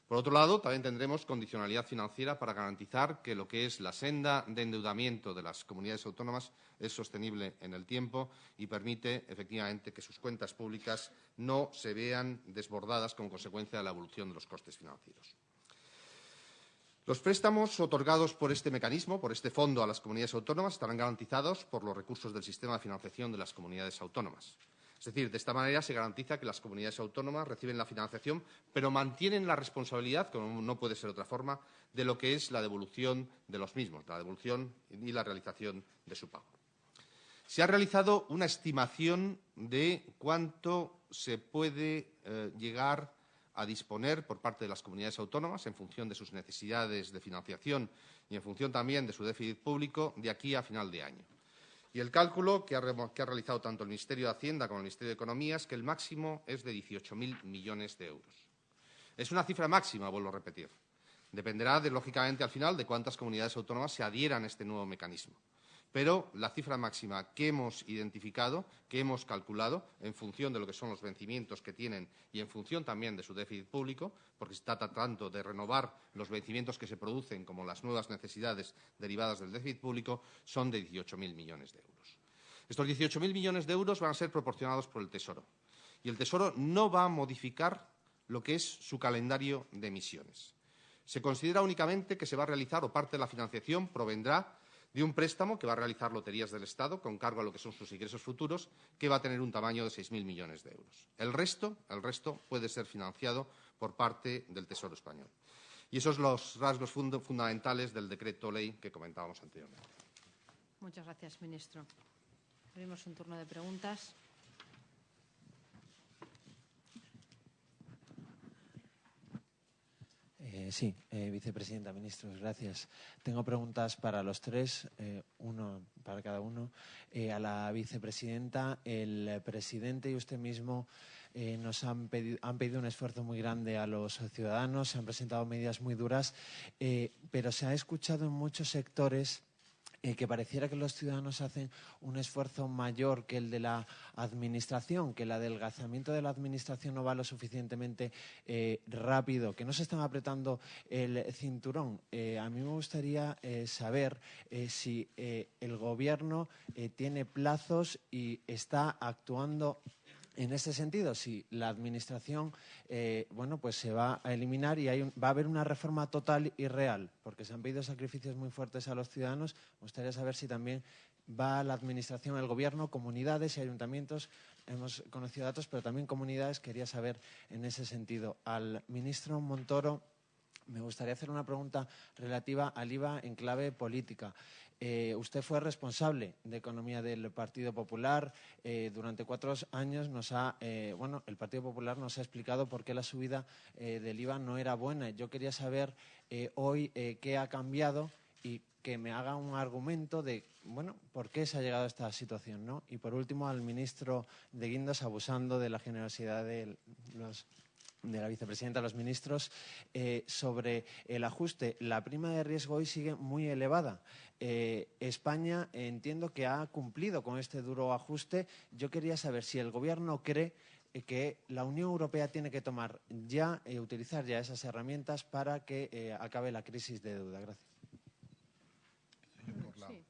Por otro lado, también tendremos condicionalidad financiera para garantizar que lo que es la senda de endeudamiento de las comunidades autónomas es sostenible en el tiempo y permite, efectivamente, que sus cuentas públicas no se vean desbordadas como consecuencia de la evolución de los costes financieros. Los préstamos otorgados por este mecanismo, por este fondo a las comunidades autónomas, estarán garantizados por los recursos del sistema de financiación de las comunidades autónomas. Es decir, de esta manera se garantiza que las comunidades autónomas reciben la financiación, pero mantienen la responsabilidad, como no puede ser de otra forma, de lo que es la devolución de los mismos, la devolución y la realización de su pago. Se ha realizado una estimación de cuánto se puede llegar a disponer por parte de las comunidades autónomas en función de sus necesidades de financiación y en función también de su déficit público de aquí a final de año. Y el cálculo que ha realizado tanto el Ministerio de Hacienda como el Ministerio de Economía es que el máximo es de 18.000 millones de euros. Es una cifra máxima, vuelvo a repetir. Dependerá, lógicamente, al final, de cuántas comunidades autónomas se adhieran a este nuevo mecanismo. Pero la cifra máxima que hemos identificado, que hemos calculado, en función de lo que son los vencimientos que tienen y en función también de su déficit público, porque se trata tanto de renovar los vencimientos que se producen como las nuevas necesidades derivadas del déficit público, son de 18.000 millones de euros. Estos 18.000 millones de euros van a ser proporcionados por el Tesoro. Y el Tesoro no va a modificar lo que es su calendario de emisiones. Se considera únicamente que se va a realizar, o parte de la financiación provendrá de un préstamo que va a realizar Loterías del Estado con cargo a lo que son sus ingresos futuros, que va a tener un tamaño de 6.000 millones de euros. El resto puede ser financiado por parte del Tesoro español. Y esos son los rasgos fundamentales del decreto ley que comentábamos anteriormente. Muchas gracias, ministro. Abrimos un turno de preguntas. Sí, vicepresidenta, ministros, gracias. Tengo preguntas para los tres, uno para cada uno. A la vicepresidenta, el presidente y usted mismo nos han pedido un esfuerzo muy grande a los ciudadanos, se han presentado medidas muy duras, pero se ha escuchado en muchos sectores que pareciera que los ciudadanos hacen un esfuerzo mayor que el de la administración, que el adelgazamiento de la administración no va lo suficientemente rápido, que no se están apretando el cinturón. A mí me gustaría saber si el Gobierno tiene plazos y está actuando en ese sentido, si la administración pues se va a eliminar y va a haber una reforma total y real, porque se han pedido sacrificios muy fuertes a los ciudadanos. Me gustaría saber si también va la administración, el Gobierno, comunidades y ayuntamientos. Hemos conocido datos, pero también comunidades. Quería saber en ese sentido. Al ministro Montoro me gustaría hacer una pregunta relativa al IVA en clave política. Usted fue responsable de Economía del Partido Popular. Durante 4 años el Partido Popular nos ha explicado por qué la subida del IVA no era buena. Yo quería saber hoy qué ha cambiado y que me haga un argumento de, por qué se ha llegado a esta situación, ¿no? Y, por último, al ministro de Guindos, abusando de la generosidad de la vicepresidenta, los ministros, sobre el ajuste. La prima de riesgo hoy sigue muy elevada. España entiendo que ha cumplido con este duro ajuste. Yo quería saber si el Gobierno cree que la Unión Europea tiene que tomar ya, utilizar ya esas herramientas para que acabe la crisis de deuda. Gracias. Sí.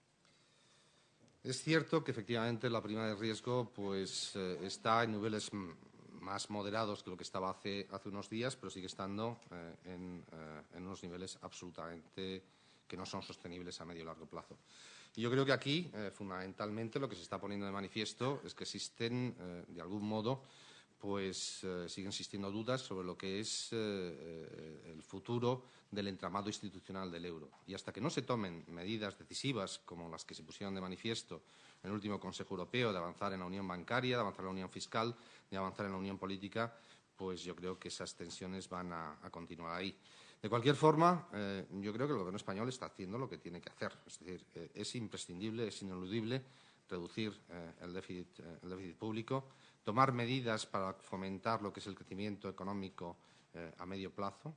Es cierto que efectivamente la prima de riesgo está en niveles más moderados que lo que estaba hace unos días, pero sigue estando en unos niveles absolutamente que no son sostenibles a medio y largo plazo. Y yo creo que aquí, fundamentalmente, lo que se está poniendo de manifiesto es que existen, de algún modo, siguen existiendo dudas sobre lo que es el futuro del entramado institucional del euro. Y hasta que no se tomen medidas decisivas como las que se pusieron de manifiesto en el último Consejo Europeo, de avanzar en la unión bancaria, de avanzar en la unión fiscal, de avanzar en la unión política, yo creo que esas tensiones van a continuar ahí. De cualquier forma, yo creo que el Gobierno español está haciendo lo que tiene que hacer. Es decir, es imprescindible, es ineludible reducir el déficit público, tomar medidas para fomentar lo que es el crecimiento económico a medio plazo,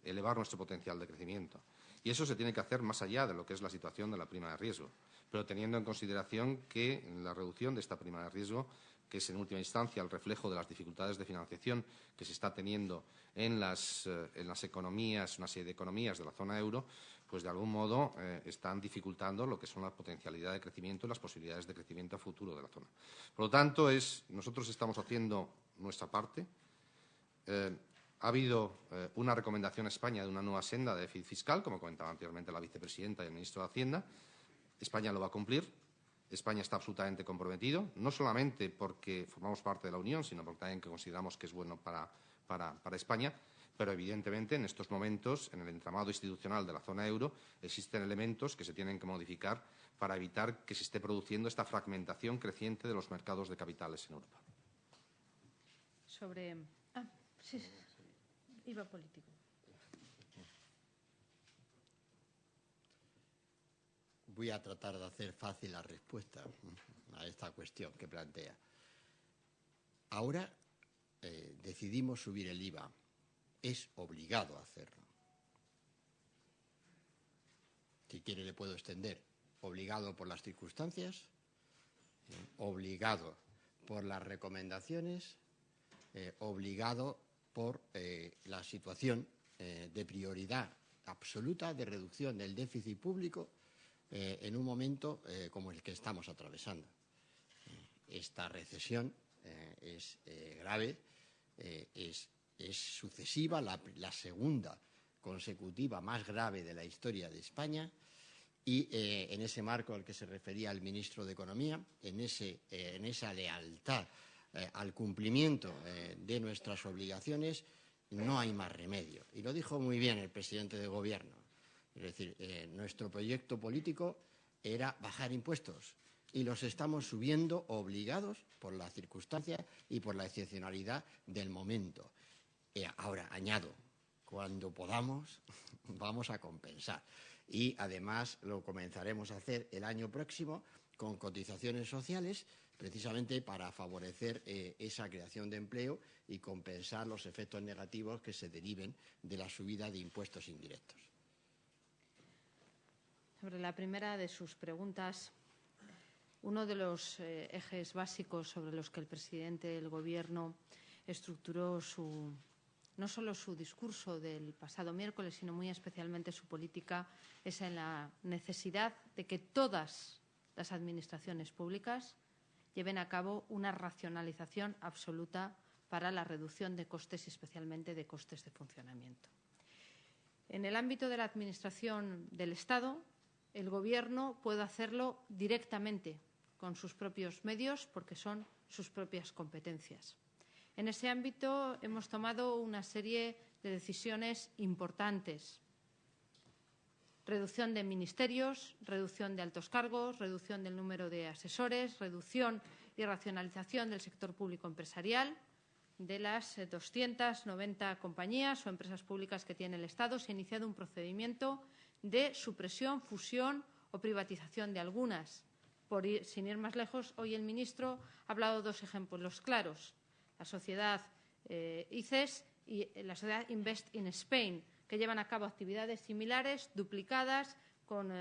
elevar nuestro potencial de crecimiento. Y eso se tiene que hacer más allá de lo que es la situación de la prima de riesgo, pero teniendo en consideración que la reducción de esta prima de riesgo, que es en última instancia el reflejo de las dificultades de financiación que se está teniendo en las economías, una serie de economías de la zona euro, de algún modo están dificultando lo que son la potencialidad de crecimiento y las posibilidades de crecimiento a futuro de la zona. Por lo tanto, nosotros estamos haciendo nuestra parte. Ha habido una recomendación a España de una nueva senda de déficit fiscal, como comentaba anteriormente la vicepresidenta y el ministro de Hacienda. España lo va a cumplir. España está absolutamente comprometido, no solamente porque formamos parte de la Unión, sino porque también consideramos que es bueno para España. Pero, evidentemente, en estos momentos, en el entramado institucional de la zona euro, existen elementos que se tienen que modificar para evitar que se esté produciendo esta fragmentación creciente de los mercados de capitales en Europa. IVA político. Voy a tratar de hacer fácil la respuesta a esta cuestión que plantea. Ahora decidimos subir el IVA. Es obligado a hacerlo. Si quiere le puedo extender. Obligado por las circunstancias, obligado por las recomendaciones, obligado por la situación de prioridad absoluta de reducción del déficit público en un momento como el que estamos atravesando. Esta recesión es grave, es sucesiva, la segunda consecutiva más grave de la historia de España, y en ese marco al que se refería el ministro de Economía, en esa lealtad al cumplimiento de nuestras obligaciones, no hay más remedio. Y lo dijo muy bien el presidente del Gobierno. Es decir, nuestro proyecto político era bajar impuestos y los estamos subiendo obligados por la circunstancia y por la excepcionalidad del momento. Ahora, añado, cuando podamos, vamos a compensar. Y, además, lo comenzaremos a hacer el año próximo con cotizaciones sociales, precisamente para favorecer esa creación de empleo y compensar los efectos negativos que se deriven de la subida de impuestos indirectos. Sobre la primera de sus preguntas, uno de los ejes básicos sobre los que el presidente del Gobierno estructuró no solo su discurso del pasado miércoles, sino muy especialmente su política, es en la necesidad de que todas las administraciones públicas lleven a cabo una racionalización absoluta para la reducción de costes y especialmente de costes de funcionamiento. En el ámbito de la Administración del Estado, el Gobierno puede hacerlo directamente con sus propios medios porque son sus propias competencias. En ese ámbito hemos tomado una serie de decisiones importantes. Reducción de ministerios, reducción de altos cargos, reducción del número de asesores, reducción y racionalización del sector público empresarial. De las 290 compañías o empresas públicas que tiene el Estado, se ha iniciado un procedimiento de supresión, fusión o privatización de algunas. Sin ir más lejos, hoy el ministro ha hablado de dos ejemplos claros. La sociedad ICES y la sociedad Invest in Spain, que llevan a cabo actividades similares, duplicadas, con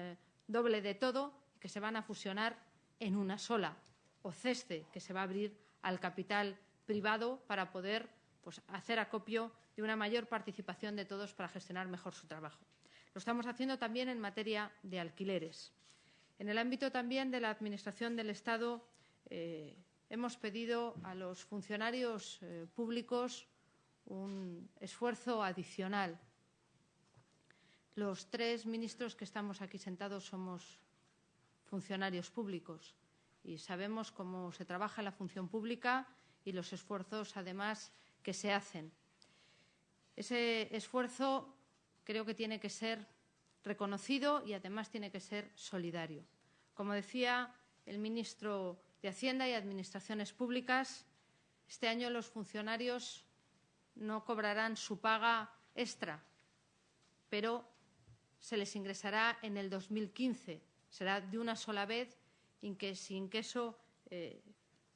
doble de todo, que se van a fusionar en una sola. O CESCE, que se va a abrir al capital privado para poder hacer acopio de una mayor participación de todos para gestionar mejor su trabajo. Lo estamos haciendo también en materia de alquileres. En el ámbito también de la Administración del Estado, hemos pedido a los funcionarios públicos un esfuerzo adicional. Los tres ministros que estamos aquí sentados somos funcionarios públicos y sabemos cómo se trabaja en la función pública y los esfuerzos, además, que se hacen. Ese esfuerzo creo que tiene que ser reconocido y, además, tiene que ser solidario. Como decía el ministro de Hacienda y Administraciones Públicas, este año los funcionarios no cobrarán su paga extra, pero se les ingresará en el 2015. Será de una sola vez sin que eso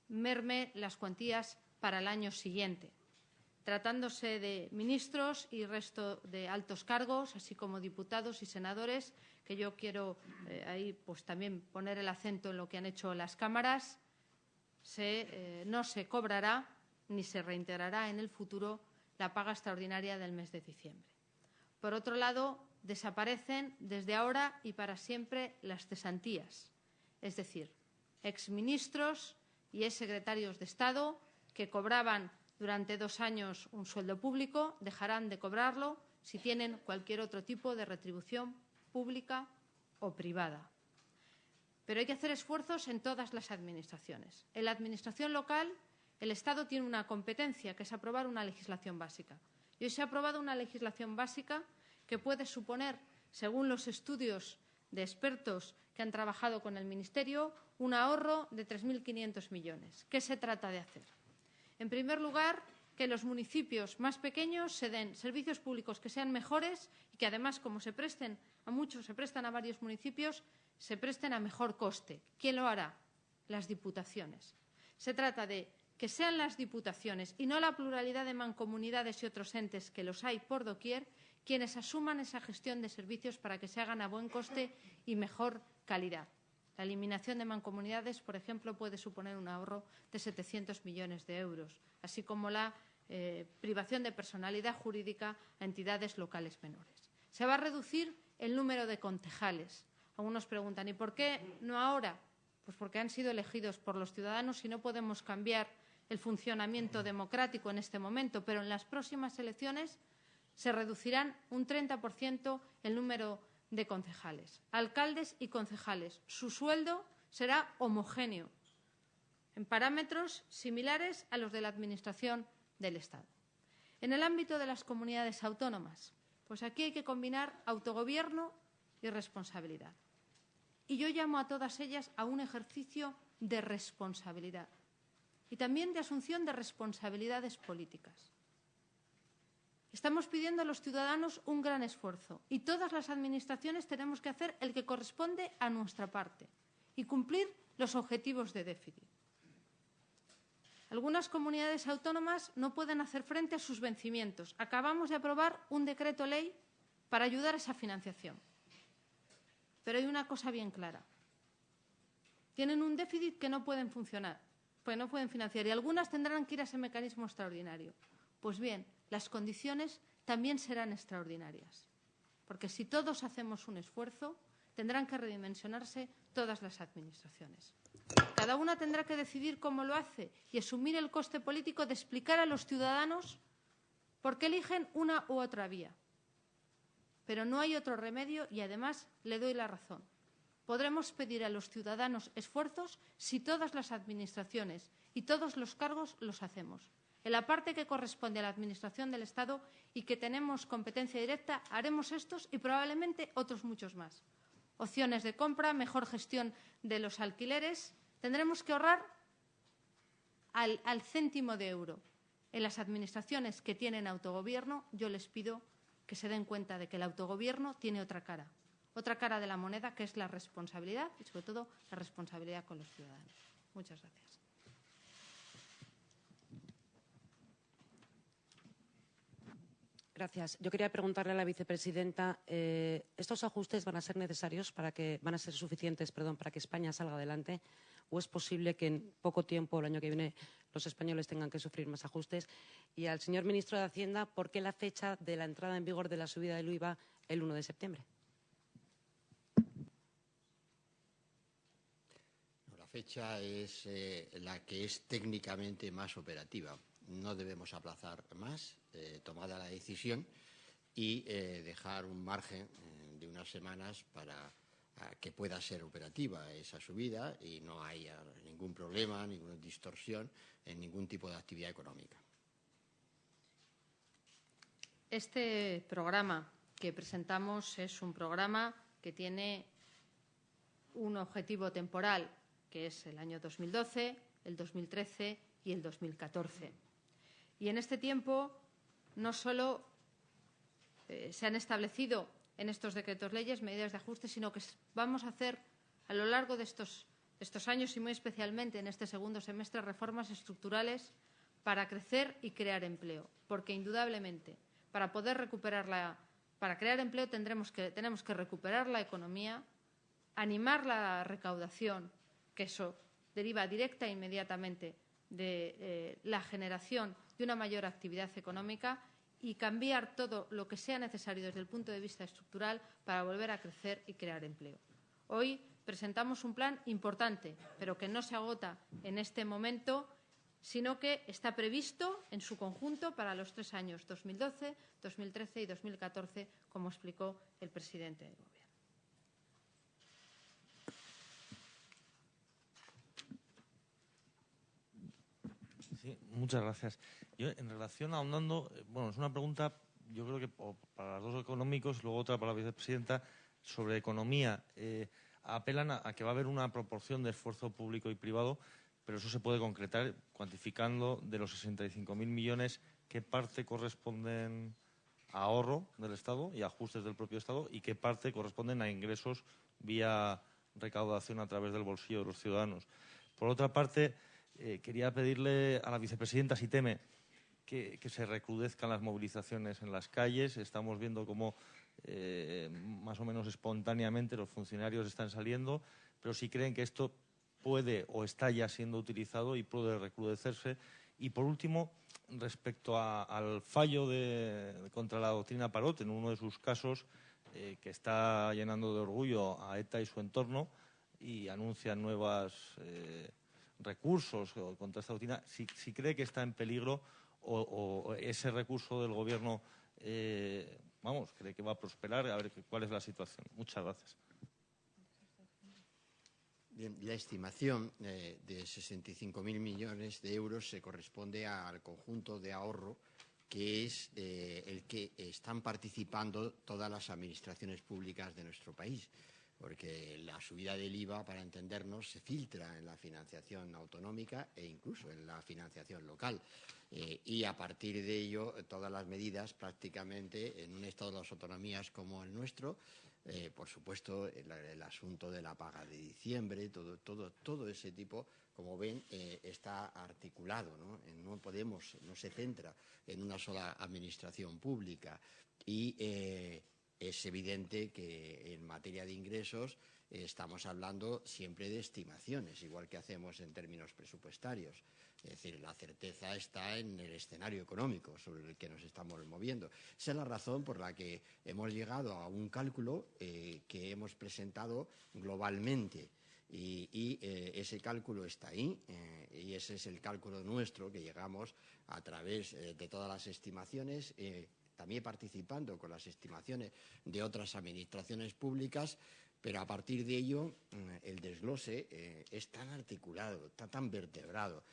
merme las cuantías para el año siguiente. Tratándose de ministros y resto de altos cargos, así como diputados y senadores, que yo quiero ahí también poner el acento en lo que han hecho las cámaras, no se cobrará ni se reintegrará en el futuro la paga extraordinaria del mes de diciembre. Por otro lado, desaparecen desde ahora y para siempre las cesantías, es decir, exministros y exsecretarios de Estado que cobraban durante 2 años un sueldo público dejarán de cobrarlo si tienen cualquier otro tipo de retribución pública o privada. Pero hay que hacer esfuerzos en todas las administraciones. En la administración local, el Estado tiene una competencia, que es aprobar una legislación básica. Y hoy se ha aprobado una legislación básica que puede suponer, según los estudios de expertos que han trabajado con el Ministerio, un ahorro de 3.500 millones. ¿Qué se trata de hacer? En primer lugar, que los municipios más pequeños se den servicios públicos que sean mejores y que, además, como se prestan a varios municipios, se presten a mejor coste. ¿Quién lo hará? Las diputaciones. Se trata de que sean las diputaciones y no la pluralidad de mancomunidades y otros entes, que los hay por doquier, quienes asuman esa gestión de servicios para que se hagan a buen coste y mejor calidad. La eliminación de mancomunidades, por ejemplo, puede suponer un ahorro de 700 millones de euros, así como la privación de personalidad jurídica a entidades locales menores. Se va a reducir el número de concejales. Algunos preguntan, ¿y por qué no ahora? Pues porque han sido elegidos por los ciudadanos y no podemos cambiar el funcionamiento democrático en este momento, pero en las próximas elecciones se reducirán un 30% el número de concejales. Alcaldes y concejales, su sueldo será homogéneo, en parámetros similares a los de la Administración del Estado. En el ámbito de las comunidades autónomas, pues aquí hay que combinar autogobierno y responsabilidad. Y yo llamo a todas ellas a un ejercicio de responsabilidad y también de asunción de responsabilidades políticas. Estamos pidiendo a los ciudadanos un gran esfuerzo y todas las administraciones tenemos que hacer el que corresponde a nuestra parte y cumplir los objetivos de déficit. Algunas comunidades autónomas no pueden hacer frente a sus vencimientos. Acabamos de aprobar un decreto ley para ayudar a esa financiación. Pero hay una cosa bien clara. Tienen un déficit que no pueden funcionar, pues no pueden financiar, y algunas tendrán que ir a ese mecanismo extraordinario. Pues bien, las condiciones también serán extraordinarias, porque si todos hacemos un esfuerzo, tendrán que redimensionarse todas las administraciones. Cada una tendrá que decidir cómo lo hace y asumir el coste político de explicar a los ciudadanos por qué eligen una u otra vía. Pero no hay otro remedio y, además, le doy la razón. Podremos pedir a los ciudadanos esfuerzos si todas las administraciones y todos los cargos los hacemos. En la parte que corresponde a la Administración del Estado y que tenemos competencia directa, haremos estos y probablemente otros muchos más. Opciones de compra, mejor gestión de los alquileres. Tendremos que ahorrar al céntimo de euro. En las administraciones que tienen autogobierno, yo les pido que se den cuenta de que el autogobierno tiene otra cara de la moneda, que es la responsabilidad y, sobre todo, la responsabilidad con los ciudadanos. Muchas gracias. Gracias. Yo quería preguntarle a la vicepresidenta, ¿estos ajustes van a ser necesarios van a ser suficientes, para que España salga adelante? ¿O es posible que en poco tiempo, el año que viene, los españoles tengan que sufrir más ajustes? Y al señor ministro de Hacienda, ¿por qué la fecha de la entrada en vigor de la subida del IVA el 1 de septiembre? La fecha es la que es técnicamente más operativa. No debemos aplazar más, tomada la decisión, y dejar un margen de unas semanas para que pueda ser operativa esa subida y no haya ningún problema, ninguna distorsión en ningún tipo de actividad económica. Este programa que presentamos es un programa que tiene un objetivo temporal, que es el año 2012, el 2013 y el 2014. Y en este tiempo no solo se han establecido en estos decretos leyes medidas de ajuste, sino que vamos a hacer a lo largo de estos años y muy especialmente en este segundo semestre reformas estructurales para crecer y crear empleo, porque indudablemente para crear empleo tenemos que recuperar la economía, animar la recaudación, que eso deriva directa e inmediatamente de la generación de una mayor actividad económica, y cambiar todo lo que sea necesario desde el punto de vista estructural para volver a crecer y crear empleo. Hoy presentamos un plan importante, pero que no se agota en este momento, sino que está previsto en su conjunto para los 3 años 2012, 2013 y 2014, como explicó el presidente del Gobierno. Sí, muchas gracias. Yo, en relación, ahondando, es una pregunta, yo creo que para los dos económicos, luego otra para la vicepresidenta, sobre economía. Apelan a que va a haber una proporción de esfuerzo público y privado, pero eso se puede concretar cuantificando de los 65.000 millones qué parte corresponden a ahorro del Estado y ajustes del propio Estado y qué parte corresponden a ingresos vía recaudación a través del bolsillo de los ciudadanos. Por otra parte, quería pedirle a la vicepresidenta si teme que se recrudezcan las movilizaciones en las calles. Estamos viendo cómo más o menos espontáneamente los funcionarios están saliendo, pero si creen que esto puede o está ya siendo utilizado y puede recrudecerse. Y, por último, respecto al fallo contra la doctrina Parot, en uno de sus casos, que está llenando de orgullo a ETA y su entorno y anuncia nuevos recursos contra esta doctrina, si cree que está en peligro o ese recurso del Gobierno, cree que va a prosperar, a ver cuál es la situación. Muchas gracias. Bien, la estimación de 65.000 millones de euros se corresponde al conjunto de ahorro que es el que están participando todas las administraciones públicas de nuestro país, porque la subida del IVA, para entendernos, se filtra en la financiación autonómica e incluso en la financiación local. Y a partir de ello, todas las medidas prácticamente en un estado de las autonomías como el nuestro, por supuesto, el asunto de la paga de diciembre, todo ese tipo, como ven, está articulado, ¿no? No se centra en una sola administración pública. Y es evidente que en materia de ingresos estamos hablando siempre de estimaciones, igual que hacemos en términos presupuestarios. Es decir, la certeza está en el escenario económico sobre el que nos estamos moviendo. Esa es la razón por la que hemos llegado a un cálculo que hemos presentado globalmente. Y ese cálculo está ahí y ese es el cálculo nuestro que llegamos a través de todas las estimaciones, también participando con las estimaciones de otras administraciones públicas, pero a partir de ello el desglose es tan articulado, está tan vertebrado,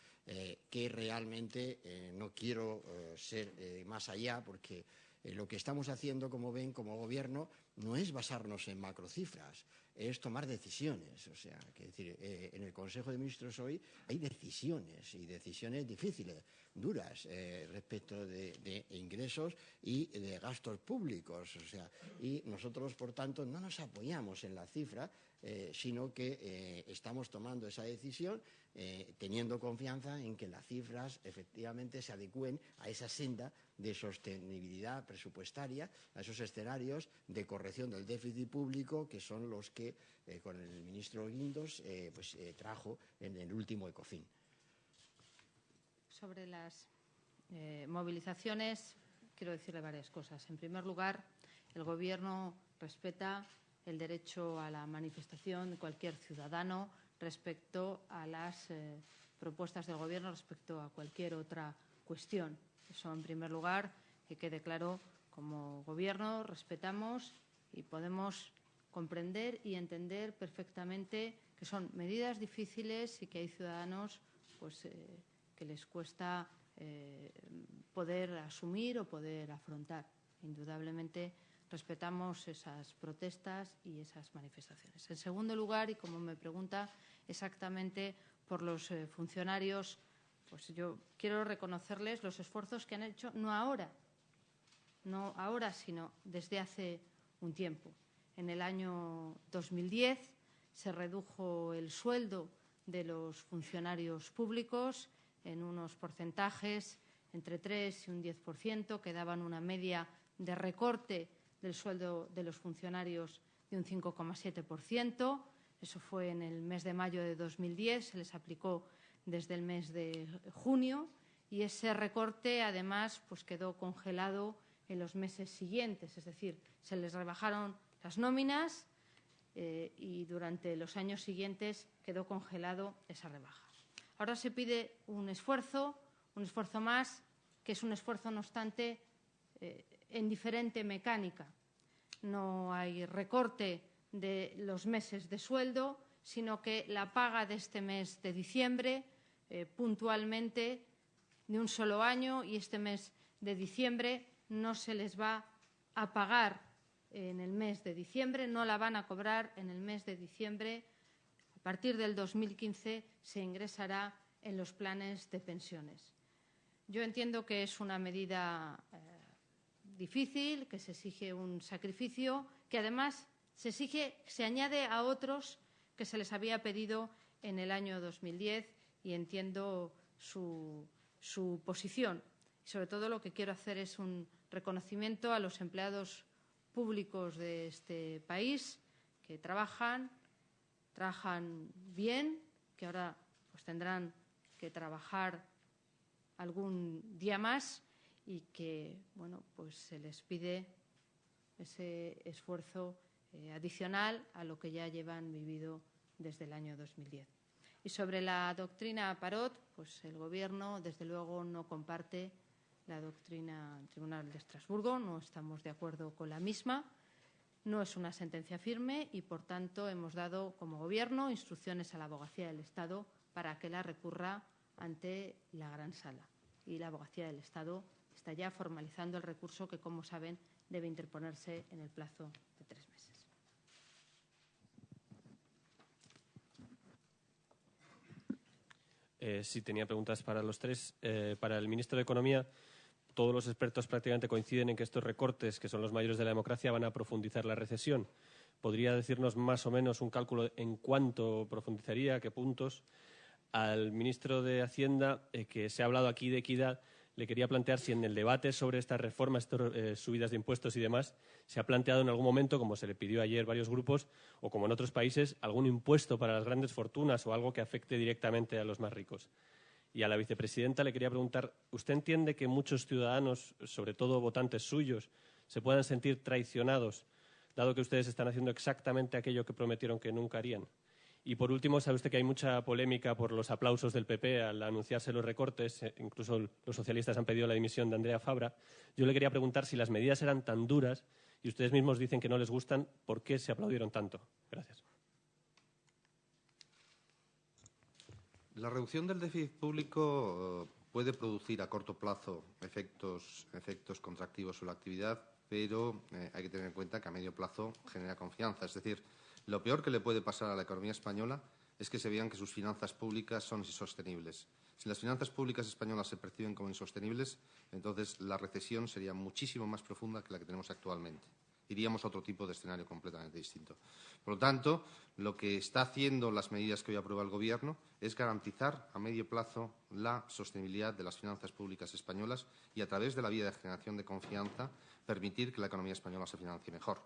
que realmente no quiero ser más allá, porque lo que estamos haciendo, como ven, como gobierno, no es basarnos en macrocifras, es tomar decisiones. O sea, que decir, en el Consejo de Ministros hoy hay decisiones, y decisiones difíciles, duras, respecto de ingresos y de gastos públicos. O sea, y nosotros, por tanto, no nos apoyamos en la cifra, sino que estamos tomando esa decisión teniendo confianza en que las cifras efectivamente se adecúen a esa senda de sostenibilidad presupuestaria, a esos escenarios de corrección del déficit público, que son los que con el ministro Guindos trajo en el último ECOFIN. Sobre las movilizaciones, quiero decirle varias cosas. En primer lugar, el Gobierno respeta el derecho a la manifestación de cualquier ciudadano respecto a las propuestas del Gobierno, respecto a cualquier otra cuestión. Eso, en primer lugar, que quede claro, como Gobierno respetamos y podemos comprender y entender perfectamente que son medidas difíciles y que hay ciudadanos que les cuesta poder asumir o poder afrontar. Indudablemente respetamos esas protestas y esas manifestaciones. En segundo lugar, y como me pregunta exactamente por los funcionarios, pues yo quiero reconocerles los esfuerzos que han hecho, no ahora, sino desde hace un tiempo. En el año 2010 se redujo el sueldo de los funcionarios públicos en unos porcentajes entre 3 y un 10%, que daban una media de recorte del sueldo de los funcionarios de un 5,7%. Eso fue en el mes de mayo de 2010, se les aplicó desde el mes de junio y ese recorte, además, quedó congelado en los meses siguientes, es decir, se les rebajaron las nóminas y durante los años siguientes quedó congelado esa rebaja. Ahora se pide un esfuerzo más, que es un esfuerzo, no obstante, en diferente mecánica. No hay recorte de los meses de sueldo, sino que la paga de este mes de diciembre, puntualmente, de un solo año, y este mes de diciembre no se les va a pagar en el mes de diciembre, no la van a cobrar en el mes de diciembre. A partir del 2015 se ingresará en los planes de pensiones. Yo entiendo que es una medida difícil, que se exige un sacrificio, que además se añade a otros que se les había pedido en el año 2010 y entiendo su posición. Sobre todo lo que quiero hacer es un reconocimiento a los empleados públicos de este país que trabajan bien, que ahora tendrán que trabajar algún día más y que se les pide ese esfuerzo adicional a lo que ya llevan vivido desde el año 2010. Y sobre la doctrina Parot, el Gobierno, desde luego, no comparte la doctrina del Tribunal de Estrasburgo, no estamos de acuerdo con la misma, no es una sentencia firme y, por tanto, hemos dado como Gobierno instrucciones a la Abogacía del Estado para que la recurra ante la Gran Sala. Y la Abogacía del Estado está ya formalizando el recurso que, como saben, debe interponerse en el plazo de 3 meses. Sí, tenía preguntas para los tres. Para el ministro de Economía, todos los expertos prácticamente coinciden en que estos recortes, que son los mayores de la democracia, van a profundizar la recesión. ¿Podría decirnos más o menos un cálculo en cuánto profundizaría, qué puntos? Al ministro de Hacienda, que se ha hablado aquí de equidad, le quería plantear si en el debate sobre estas reformas, subidas de impuestos y demás, se ha planteado en algún momento, como se le pidió ayer varios grupos, o como en otros países, algún impuesto para las grandes fortunas o algo que afecte directamente a los más ricos. Y a la vicepresidenta le quería preguntar, ¿usted entiende que muchos ciudadanos, sobre todo votantes suyos, se puedan sentir traicionados, dado que ustedes están haciendo exactamente aquello que prometieron que nunca harían? Y, por último, sabe usted que hay mucha polémica por los aplausos del PP al anunciarse los recortes. Incluso los socialistas han pedido la dimisión de Andrea Fabra. Yo le quería preguntar si las medidas eran tan duras y ustedes mismos dicen que no les gustan, ¿por qué se aplaudieron tanto? Gracias. La reducción del déficit público puede producir a corto plazo efectos contractivos sobre la actividad, pero hay que tener en cuenta que a medio plazo genera confianza. Es decir, lo peor que le puede pasar a la economía española es que se vean que sus finanzas públicas son insostenibles. Si las finanzas públicas españolas se perciben como insostenibles, entonces la recesión sería muchísimo más profunda que la que tenemos actualmente. Iríamos a otro tipo de escenario completamente distinto. Por lo tanto, lo que está haciendo las medidas que hoy aprueba el Gobierno es garantizar a medio plazo la sostenibilidad de las finanzas públicas españolas y, a través de la vía de generación de confianza, permitir que la economía española se financie mejor.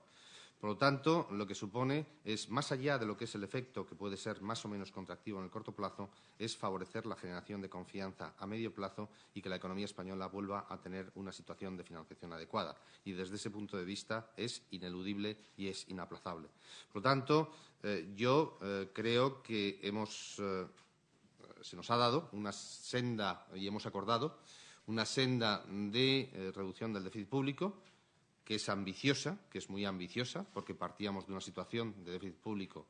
Por lo tanto, lo que supone es, más allá de lo que es el efecto, que puede ser más o menos contractivo en el corto plazo, es favorecer la generación de confianza a medio plazo y que la economía española vuelva a tener una situación de financiación adecuada. Y desde ese punto de vista es ineludible y es inaplazable. Por lo tanto, yo creo que se nos ha dado una senda y hemos acordado una senda de reducción del déficit público, que es ambiciosa, que es muy ambiciosa, porque partíamos de una situación de déficit público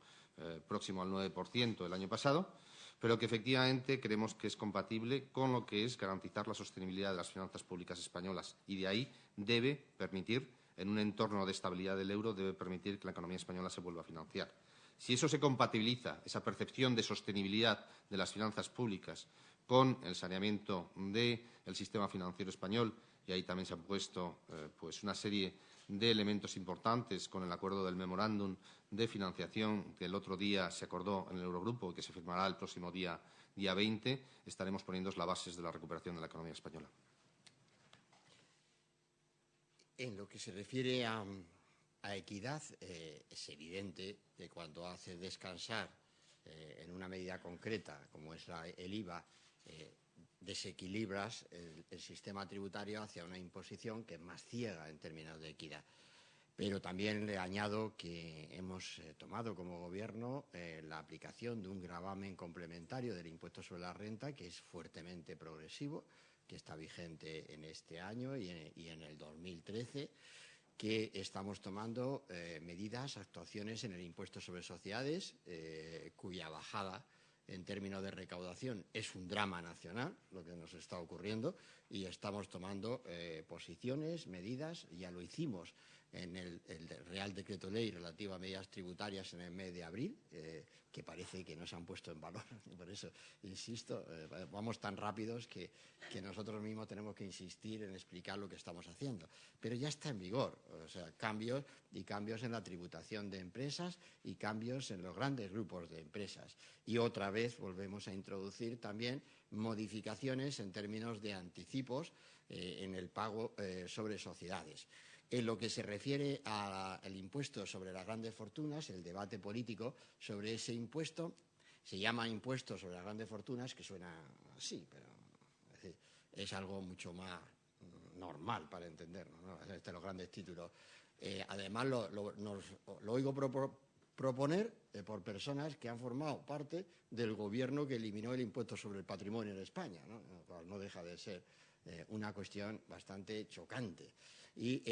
próximo al 9% el año pasado, pero que efectivamente creemos que es compatible con lo que es garantizar la sostenibilidad de las finanzas públicas españolas. Y de ahí debe permitir, en un entorno de estabilidad del euro, debe permitir que la economía española se vuelva a financiar. Si eso se compatibiliza, esa percepción de sostenibilidad de las finanzas públicas, con el saneamiento del sistema financiero español, y ahí también se han puesto una serie de elementos importantes con el acuerdo del memorándum de financiación que el otro día se acordó en el Eurogrupo y que se firmará el próximo día 20, estaremos poniendo las bases de la recuperación de la economía española. En lo que se refiere a equidad, es evidente que cuando hace descansar en una medida concreta, como es el IVA, desequilibras el sistema tributario hacia una imposición que es más ciega en términos de equidad. Pero también le añado que hemos tomado como Gobierno la aplicación de un gravamen complementario del impuesto sobre la renta, que es fuertemente progresivo, que está vigente en este año y en el 2013, que estamos tomando medidas, actuaciones en el impuesto sobre sociedades, cuya bajada en términos de recaudación es un drama nacional, lo que nos está ocurriendo, y estamos tomando posiciones, medidas, ya lo hicimos en el Real Decreto Ley relativo a medidas tributarias en el mes de abril, que parece que no se han puesto en valor. Por eso, insisto, vamos tan rápidos que nosotros mismos tenemos que insistir en explicar lo que estamos haciendo. Pero ya está en vigor, o sea, cambios en la tributación de empresas y cambios en los grandes grupos de empresas. Y otra vez volvemos a introducir también modificaciones en términos de anticipos en el pago sobre sociedades. En lo que se refiere al impuesto sobre las grandes fortunas, el debate político sobre ese impuesto se llama impuesto sobre las grandes fortunas, que suena así, pero es algo mucho más normal para entenderlo, ¿no? Los grandes títulos. Además, lo oigo proponer por personas que han formado parte del Gobierno que eliminó el impuesto sobre el patrimonio en España, ¿no? No deja de ser una cuestión bastante chocante. Y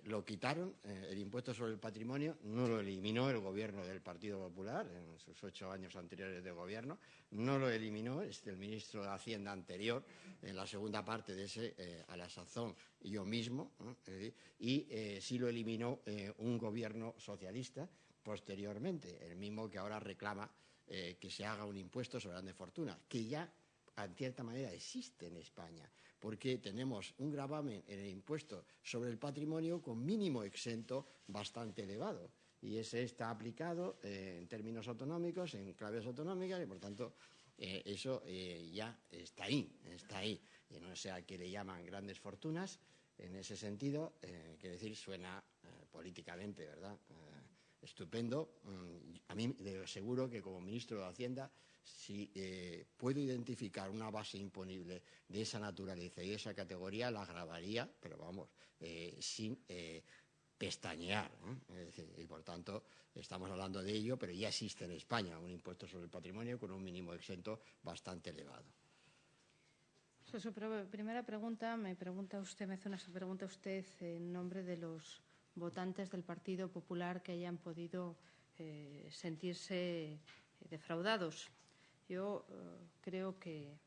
lo quitaron, el impuesto sobre el patrimonio, no lo eliminó el Gobierno del Partido Popular en sus 8 años anteriores de Gobierno, no lo eliminó el ministro de Hacienda anterior, en la segunda parte de ese, a la sazón, yo mismo, ¿no? Y sí lo eliminó un Gobierno socialista posteriormente, el mismo que ahora reclama que se haga un impuesto sobre grandes fortunas, que ya en cierta manera existe en España, porque tenemos un gravamen en el impuesto sobre el patrimonio con mínimo exento bastante elevado. Y ese está aplicado en términos autonómicos, en claves autonómicas, y por tanto Eso ya está ahí, está ahí. Y no sé a qué le llaman grandes fortunas. En ese sentido, quiero decir, suena políticamente, ¿verdad? Estupendo. A mí, de seguro que como ministro de Hacienda, si puedo identificar una base imponible de esa naturaleza y de esa categoría, la grabaría, pero vamos, sin pestañear, ¿no? Es decir, y por tanto, estamos hablando de ello, pero ya existe en España un impuesto sobre el patrimonio con un mínimo exento bastante elevado. Su primera pregunta, me hace una pregunta usted en nombre de los votantes del Partido Popular que hayan podido sentirse defraudados. Yo creo que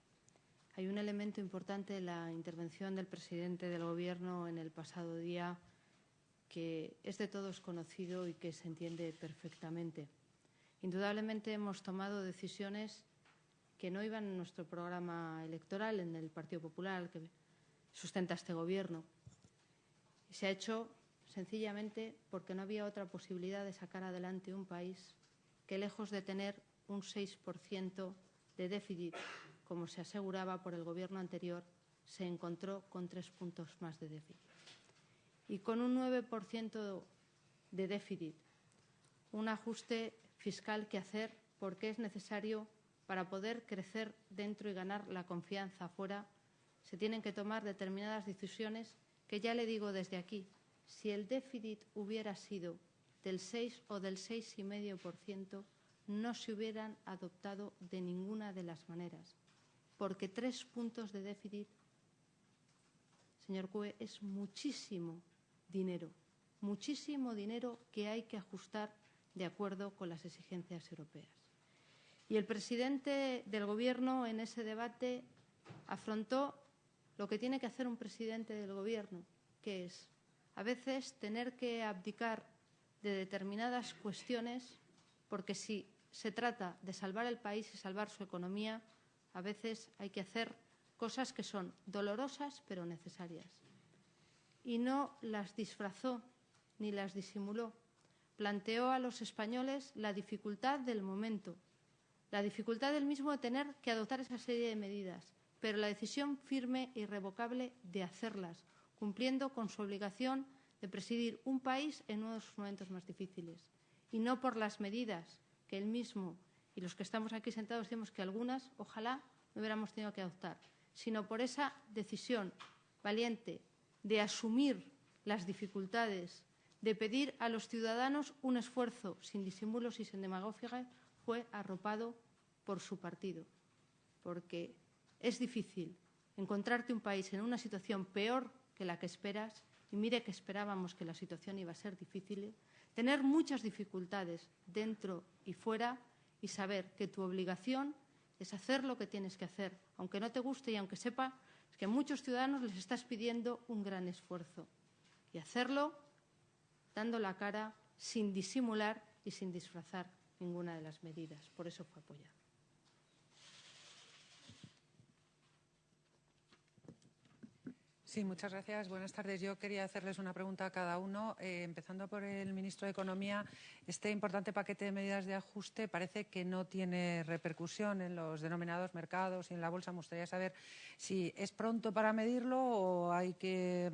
hay un elemento importante en la intervención del presidente del Gobierno en el pasado día que es de todos conocido y que se entiende perfectamente. Indudablemente hemos tomado decisiones que no iban en nuestro programa electoral, en el Partido Popular, que sustenta este Gobierno. Y se ha hecho sencillamente porque no había otra posibilidad de sacar adelante un país que, lejos de tener un 6% de déficit, como se aseguraba por el Gobierno anterior, se encontró con 3 puntos más de déficit. Y con un 9% de déficit, un ajuste fiscal que hacer porque es necesario para poder crecer dentro y ganar la confianza fuera, se tienen que tomar determinadas decisiones que ya le digo desde aquí, si el déficit hubiera sido del 6 o del 6,5%, no se hubieran adoptado de ninguna de las maneras, porque 3 puntos de déficit, señor Cue, es muchísimo dinero que hay que ajustar de acuerdo con las exigencias europeas. Y el presidente del Gobierno en ese debate afrontó lo que tiene que hacer un presidente del Gobierno, que es a veces tener que abdicar de determinadas cuestiones, porque si se trata de salvar el país y salvar su economía, a veces hay que hacer cosas que son dolorosas pero necesarias. Y no las disfrazó ni las disimuló. Planteó a los españoles la dificultad del momento, la dificultad del mismo de tener que adoptar esa serie de medidas, pero la decisión firme e irrevocable de hacerlas, cumpliendo con su obligación de presidir un país en uno de sus momentos más difíciles. Y no por las medidas que él mismo y los que estamos aquí sentados decimos que algunas, ojalá, no hubiéramos tenido que adoptar, sino por esa decisión valiente de asumir las dificultades, de pedir a los ciudadanos un esfuerzo sin disimulos y sin demagogia, fue arropado por su partido. Porque es difícil encontrarte un país en una situación peor que la que esperas, y mire que esperábamos que la situación iba a ser difícil, tener muchas dificultades dentro y fuera y saber que tu obligación es hacer lo que tienes que hacer, aunque no te guste y aunque sepa que a muchos ciudadanos les estás pidiendo un gran esfuerzo. Y hacerlo dando la cara, sin disimular y sin disfrazar ninguna de las medidas. Por eso fue apoyado. Sí, muchas gracias. Buenas tardes. Yo quería hacerles una pregunta a cada uno, empezando por el ministro de Economía. Este importante paquete de medidas de ajuste parece que no tiene repercusión en los denominados mercados y en la bolsa. Me gustaría saber si es pronto para medirlo o hay que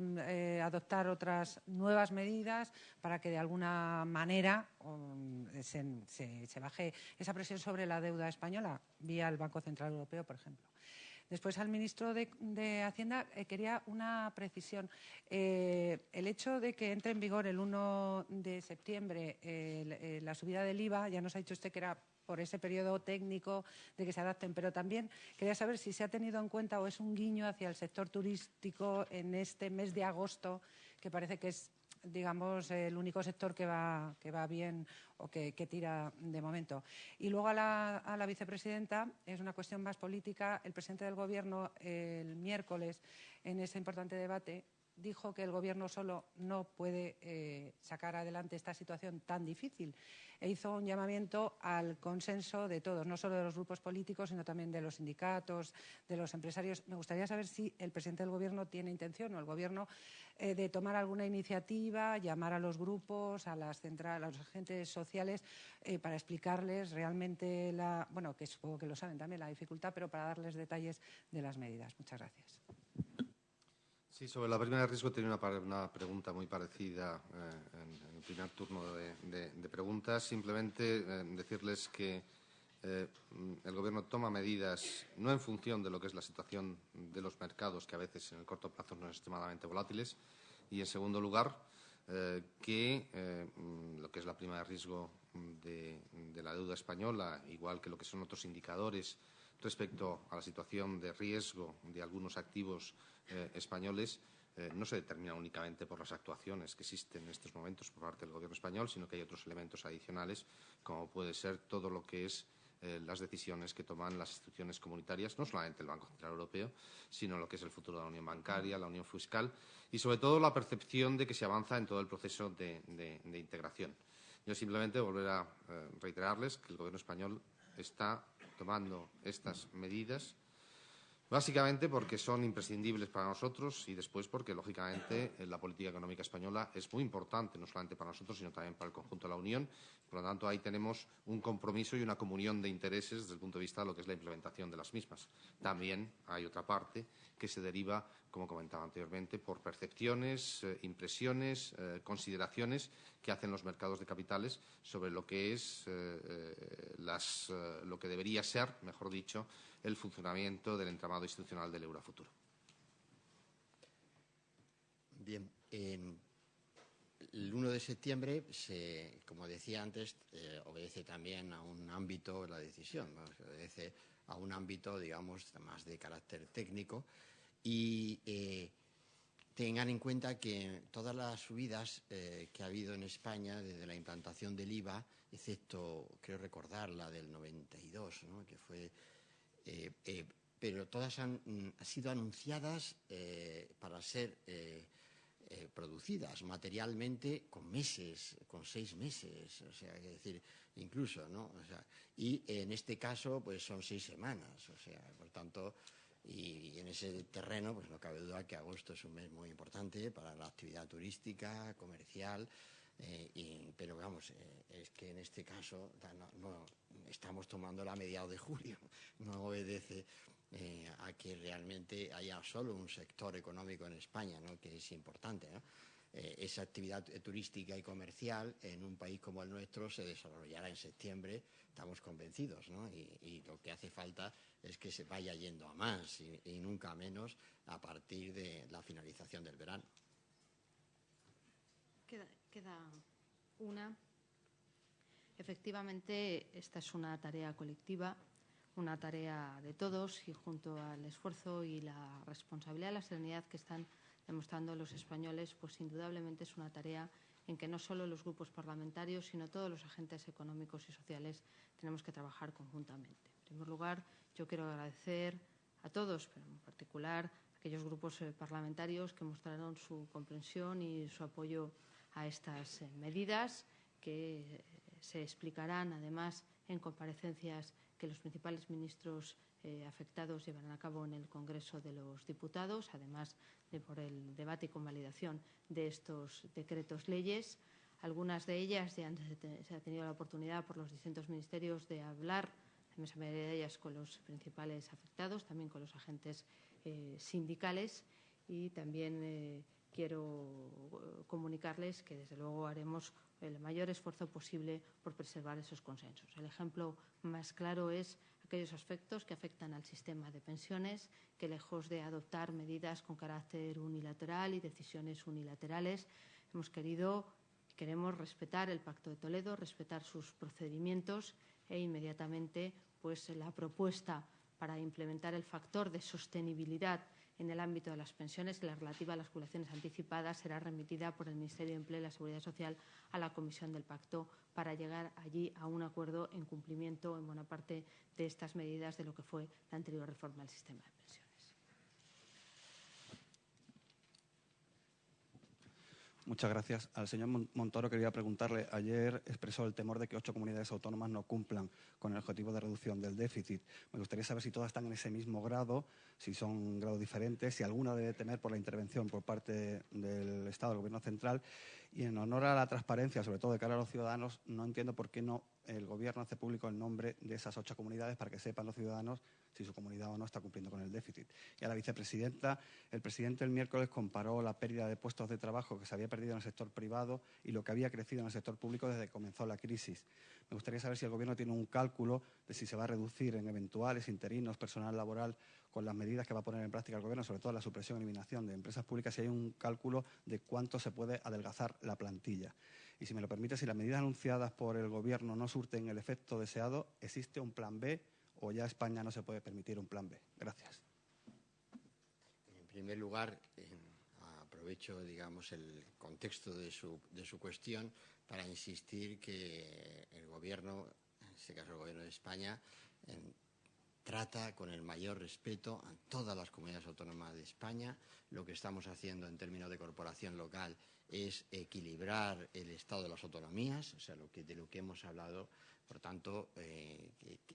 adoptar otras nuevas medidas para que de alguna manera se baje esa presión sobre la deuda española, vía el Banco Central Europeo, por ejemplo. Después, al ministro de Hacienda quería una precisión. El hecho de que entre en vigor el 1 de septiembre la subida del IVA, ya nos ha dicho usted que era por ese periodo técnico de que se adapten, pero también quería saber si se ha tenido en cuenta o es un guiño hacia el sector turístico en este mes de agosto, que parece que es, digamos, el único sector que va bien o que tira de momento. Y luego a la vicepresidenta, es una cuestión más política. El presidente del Gobierno el miércoles, en ese importante debate, dijo que el Gobierno solo no puede sacar adelante esta situación tan difícil e hizo un llamamiento al consenso de todos, no solo de los grupos políticos, sino también de los sindicatos, de los empresarios. Me gustaría saber si el presidente del Gobierno tiene intención o el Gobierno de tomar alguna iniciativa, llamar a los grupos, a los agentes sociales para explicarles realmente bueno, que supongo que lo saben también, la dificultad, pero para darles detalles de las medidas. Muchas gracias. Sí, sobre la prima de riesgo tenía una pregunta muy parecida en el primer turno de preguntas. Simplemente decirles que el Gobierno toma medidas no en función de lo que es la situación de los mercados, que a veces en el corto plazo son extremadamente volátiles, y en segundo lugar que lo que es la prima de riesgo de la deuda española, igual que lo que son otros indicadores respecto a la situación de riesgo de algunos activos españoles, no se determina únicamente por las actuaciones que existen en estos momentos por parte del Gobierno español, sino que hay otros elementos adicionales, como puede ser todo lo que es las decisiones que toman las instituciones comunitarias, no solamente el Banco Central Europeo, sino lo que es el futuro de la unión bancaria, la unión fiscal y, sobre todo, la percepción de que se avanza en todo el proceso de integración. Yo simplemente volver a reiterarles que el Gobierno español está tomando estas medidas básicamente porque son imprescindibles para nosotros y después porque, lógicamente, la política económica española es muy importante, no solamente para nosotros, sino también para el conjunto de la Unión. Por lo tanto, ahí tenemos un compromiso y una comunión de intereses desde el punto de vista de lo que es la implementación de las mismas. También hay otra parte que se deriva, como comentaba anteriormente, por percepciones, impresiones, consideraciones que hacen los mercados de capitales sobre lo que es lo que debería ser, mejor dicho, el funcionamiento del entramado institucional del euro a futuro. Bien, el 1 de septiembre, como decía antes, obedece también a un ámbito, la decisión, ¿no? Obedece a un ámbito, digamos, más de carácter técnico y tengan en cuenta que todas las subidas que ha habido en España desde la implantación del IVA, excepto, creo recordar, la del 92, ¿no? Que fue... pero todas han sido anunciadas para ser producidas materialmente con meses, con 6 meses, o sea, es decir, incluso, ¿no? O sea, y en este caso, pues son 6 semanas, o sea, por tanto, y en ese terreno, pues no cabe duda que agosto es un mes muy importante para la actividad turística, comercial. Pero vamos, es que en este caso no estamos tomando la mediados de julio, no obedece a que realmente haya solo un sector económico en España, ¿no? Que es importante, ¿no? Esa actividad turística y comercial en un país como el nuestro se desarrollará en septiembre, estamos convencidos, ¿no? Y lo que hace falta es que se vaya yendo a más y nunca a menos a partir de la finalización del verano. Queda una. Efectivamente, esta es una tarea colectiva, una tarea de todos y junto al esfuerzo y la responsabilidad, la serenidad que están demostrando los españoles, pues indudablemente es una tarea en que no solo los grupos parlamentarios, sino todos los agentes económicos y sociales tenemos que trabajar conjuntamente. En primer lugar, yo quiero agradecer a todos, pero en particular a aquellos grupos parlamentarios que mostraron su comprensión y su apoyo a estas medidas que se explicarán además en comparecencias que los principales ministros afectados llevarán a cabo en el Congreso de los Diputados, además de por el debate y convalidación de estos decretos leyes. Algunas de ellas ya se ha tenido la oportunidad por los distintos ministerios de hablar, la inmensa mayoría de ellas con los principales afectados, también con los agentes sindicales y también quiero comunicarles que, desde luego, haremos el mayor esfuerzo posible por preservar esos consensos. El ejemplo más claro es aquellos aspectos que afectan al sistema de pensiones, que lejos de adoptar medidas con carácter unilateral y decisiones unilaterales, hemos querido y queremos respetar el Pacto de Toledo, respetar sus procedimientos e inmediatamente pues, la propuesta para implementar el factor de sostenibilidad en el ámbito de las pensiones, la relativa a las jubilaciones anticipadas, será remitida por el Ministerio de Empleo y la Seguridad Social a la Comisión del Pacto para llegar allí a un acuerdo en cumplimiento en buena parte de estas medidas de lo que fue la anterior reforma del sistema de pensiones. Muchas gracias. Al señor Montoro quería preguntarle, ayer expresó el temor de que 8 comunidades autónomas no cumplan con el objetivo de reducción del déficit. Me gustaría saber si todas están en ese mismo grado, si son grados diferentes, si alguna debe temer por la intervención por parte del Estado, del Gobierno central. Y en honor a la transparencia, sobre todo de cara a los ciudadanos, no entiendo por qué no el Gobierno hace público el nombre de esas 8 comunidades para que sepan los ciudadanos si su comunidad o no está cumpliendo con el déficit. Y a la vicepresidenta, el presidente el miércoles comparó la pérdida de puestos de trabajo que se había perdido en el sector privado y lo que había crecido en el sector público desde que comenzó la crisis. Me gustaría saber si el Gobierno tiene un cálculo de si se va a reducir en eventuales, interinos, personal laboral con las medidas que va a poner en práctica el Gobierno, sobre todo la supresión y eliminación de empresas públicas, si hay un cálculo de cuánto se puede adelgazar la plantilla. Y si me lo permite, si las medidas anunciadas por el Gobierno no surten el efecto deseado, ¿existe un plan B o ya España no se puede permitir un plan B? Gracias. En primer lugar, aprovecho, digamos, el contexto de su cuestión para insistir que el Gobierno, en este caso el Gobierno de España, trata con el mayor respeto a todas las comunidades autónomas de España. Lo que estamos haciendo en términos de corporación local es equilibrar el estado de las autonomías, o sea, de lo que hemos hablado. Por tanto,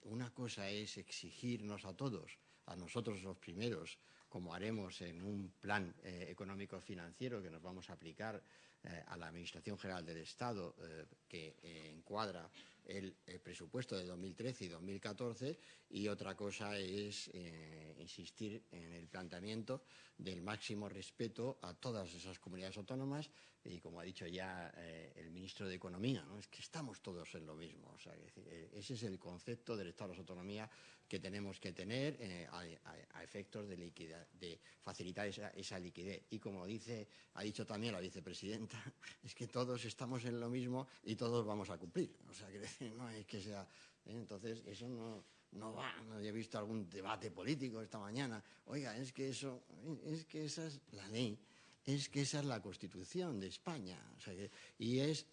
una cosa es exigirnos a todos, a nosotros los primeros, como haremos en un plan económico financiero que nos vamos a aplicar a la Administración General del Estado, que encuadra el presupuesto de 2013 y 2014, y otra cosa es insistir en el planteamiento del máximo respeto a todas esas comunidades autónomas y, como ha dicho ya el ministro de Economía, ¿no? Es que estamos todos en lo mismo. O sea, ese es el concepto del Estado de las Autonomías que tenemos que tener a efectos de facilitar esa liquidez. Y como ha dicho también la vicepresidenta, es que todos estamos en lo mismo y todos vamos a cumplir. O sea, que no es que sea... Entonces, eso no va. No he visto algún debate político esta mañana. Oiga, es que esa es la ley. Es que esa es la Constitución de España. O sea, y es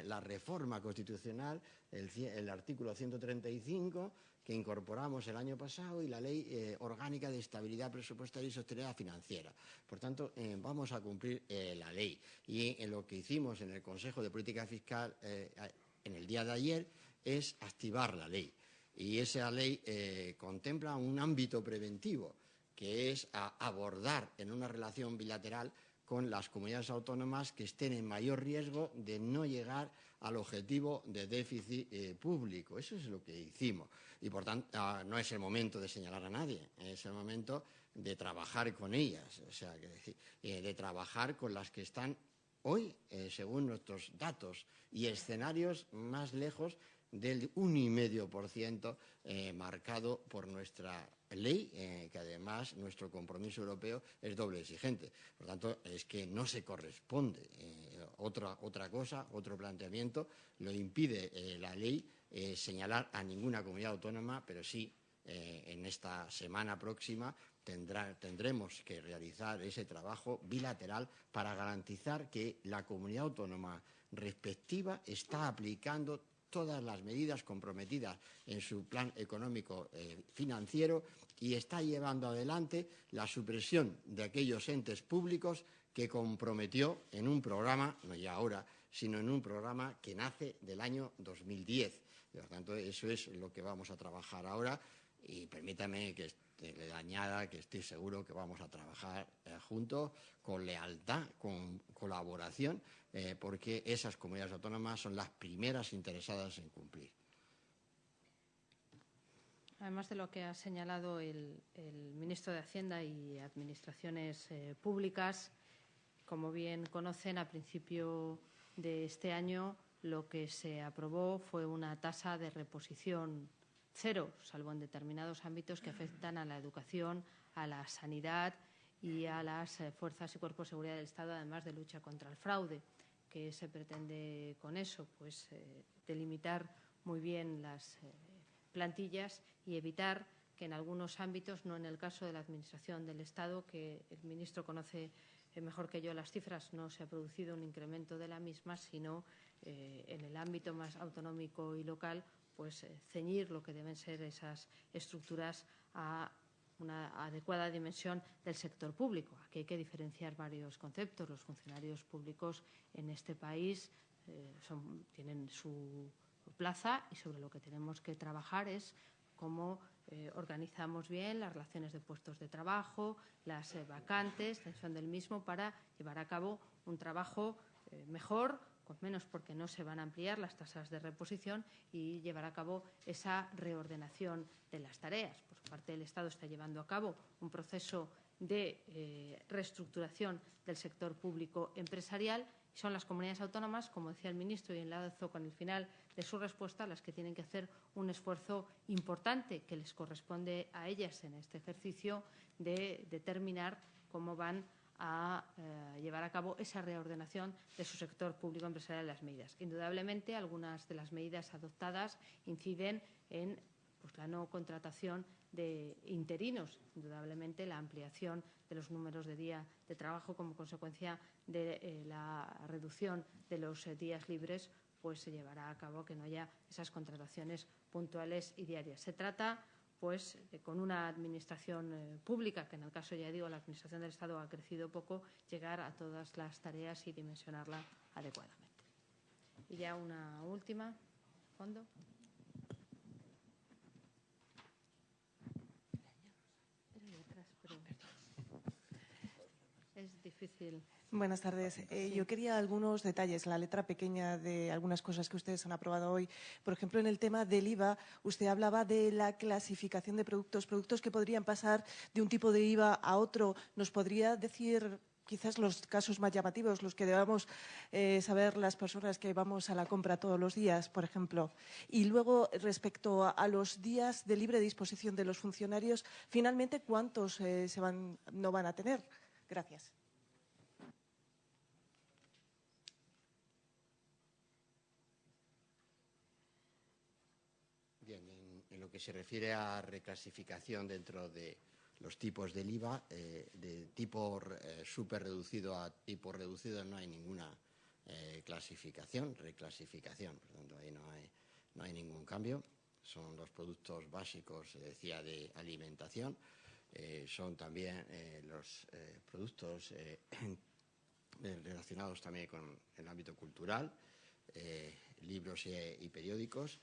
la reforma constitucional, el artículo 135, que incorporamos el año pasado, y la Ley Orgánica de Estabilidad Presupuestaria y Sostenibilidad Financiera. Por tanto, vamos a cumplir la ley. Y lo que hicimos en el Consejo de Política Fiscal en el día de ayer es activar la ley. Y esa ley contempla un ámbito preventivo, que es abordar en una relación bilateral con las comunidades autónomas que estén en mayor riesgo de no llegar al objetivo de déficit público. Eso es lo que hicimos. Y, por tanto, no es el momento de señalar a nadie, es el momento de trabajar con ellas, o sea, de trabajar con las que están hoy, según nuestros datos y escenarios, más lejos del 1,5% marcado por nuestra ley, que además nuestro compromiso europeo es doble exigente. Por tanto, es que no se corresponde. Otra cosa, otro planteamiento, lo impide la ley señalar a ninguna comunidad autónoma, pero sí en esta semana próxima tendremos que realizar ese trabajo bilateral para garantizar que la comunidad autónoma respectiva está aplicando todas las medidas comprometidas en su plan económico financiero y está llevando adelante la supresión de aquellos entes públicos que comprometió en un programa, no ya ahora, sino en un programa que nace del año 2010. Por lo tanto, eso es lo que vamos a trabajar ahora, y permítame que le añada que estoy seguro que vamos a trabajar juntos, con lealtad, con colaboración, porque esas comunidades autónomas son las primeras interesadas en cumplir. Además de lo que ha señalado el ministro de Hacienda y Administraciones Públicas, como bien conocen, a principio de este año lo que se aprobó fue una tasa de reposición cero, salvo en determinados ámbitos que afectan a la educación, a la sanidad y a las fuerzas y cuerpos de seguridad del Estado, además de lucha contra el fraude. ¿Qué se pretende con eso? Pues delimitar muy bien las plantillas y evitar que en algunos ámbitos, no en el caso de la Administración del Estado, que el ministro conoce mejor que yo las cifras, no se ha producido un incremento de la misma, sino en el ámbito más autonómico y local, pues ceñir lo que deben ser esas estructuras a una adecuada dimensión del sector público. Aquí hay que diferenciar varios conceptos. Los funcionarios públicos en este país tienen su plaza y sobre lo que tenemos que trabajar es cómo organizamos bien las relaciones de puestos de trabajo, las vacantes, la extensión del mismo para llevar a cabo un trabajo mejor, con menos porque no se van a ampliar las tasas de reposición y llevar a cabo esa reordenación de las tareas. Por su parte, el Estado está llevando a cabo un proceso de reestructuración del sector público empresarial y son las comunidades autónomas, como decía el ministro y enlazo con el final de su respuesta, las que tienen que hacer un esfuerzo importante que les corresponde a ellas en este ejercicio de determinar cómo van a llevar a cabo esa reordenación de su sector público empresarial y las medidas. Indudablemente, algunas de las medidas adoptadas inciden en la no contratación de interinos, indudablemente la ampliación de los números de día de trabajo como consecuencia de la reducción de los días libres, pues se llevará a cabo que no haya esas contrataciones puntuales y diarias. Se trata con una administración pública, que en el caso, ya digo, la administración del Estado ha crecido poco, llegar a todas las tareas y dimensionarla adecuadamente. Y ya una última, fondo. Es difícil. Buenas tardes. Yo quería algunos detalles, la letra pequeña de algunas cosas que ustedes han aprobado hoy. Por ejemplo, en el tema del IVA, usted hablaba de la clasificación de productos que podrían pasar de un tipo de IVA a otro. ¿Nos podría decir quizás los casos más llamativos, los que debamos saber las personas que vamos a la compra todos los días, por ejemplo? Y luego, respecto a los días de libre disposición de los funcionarios, finalmente, ¿cuántos no van a tener? Gracias. Bien, en lo que se refiere a reclasificación dentro de los tipos del IVA, de tipo súper reducido a tipo reducido no hay ninguna reclasificación, por lo tanto ahí no hay ningún cambio. Son los productos básicos, se decía, de alimentación, son también los productos relacionados también con el ámbito cultural, libros y periódicos.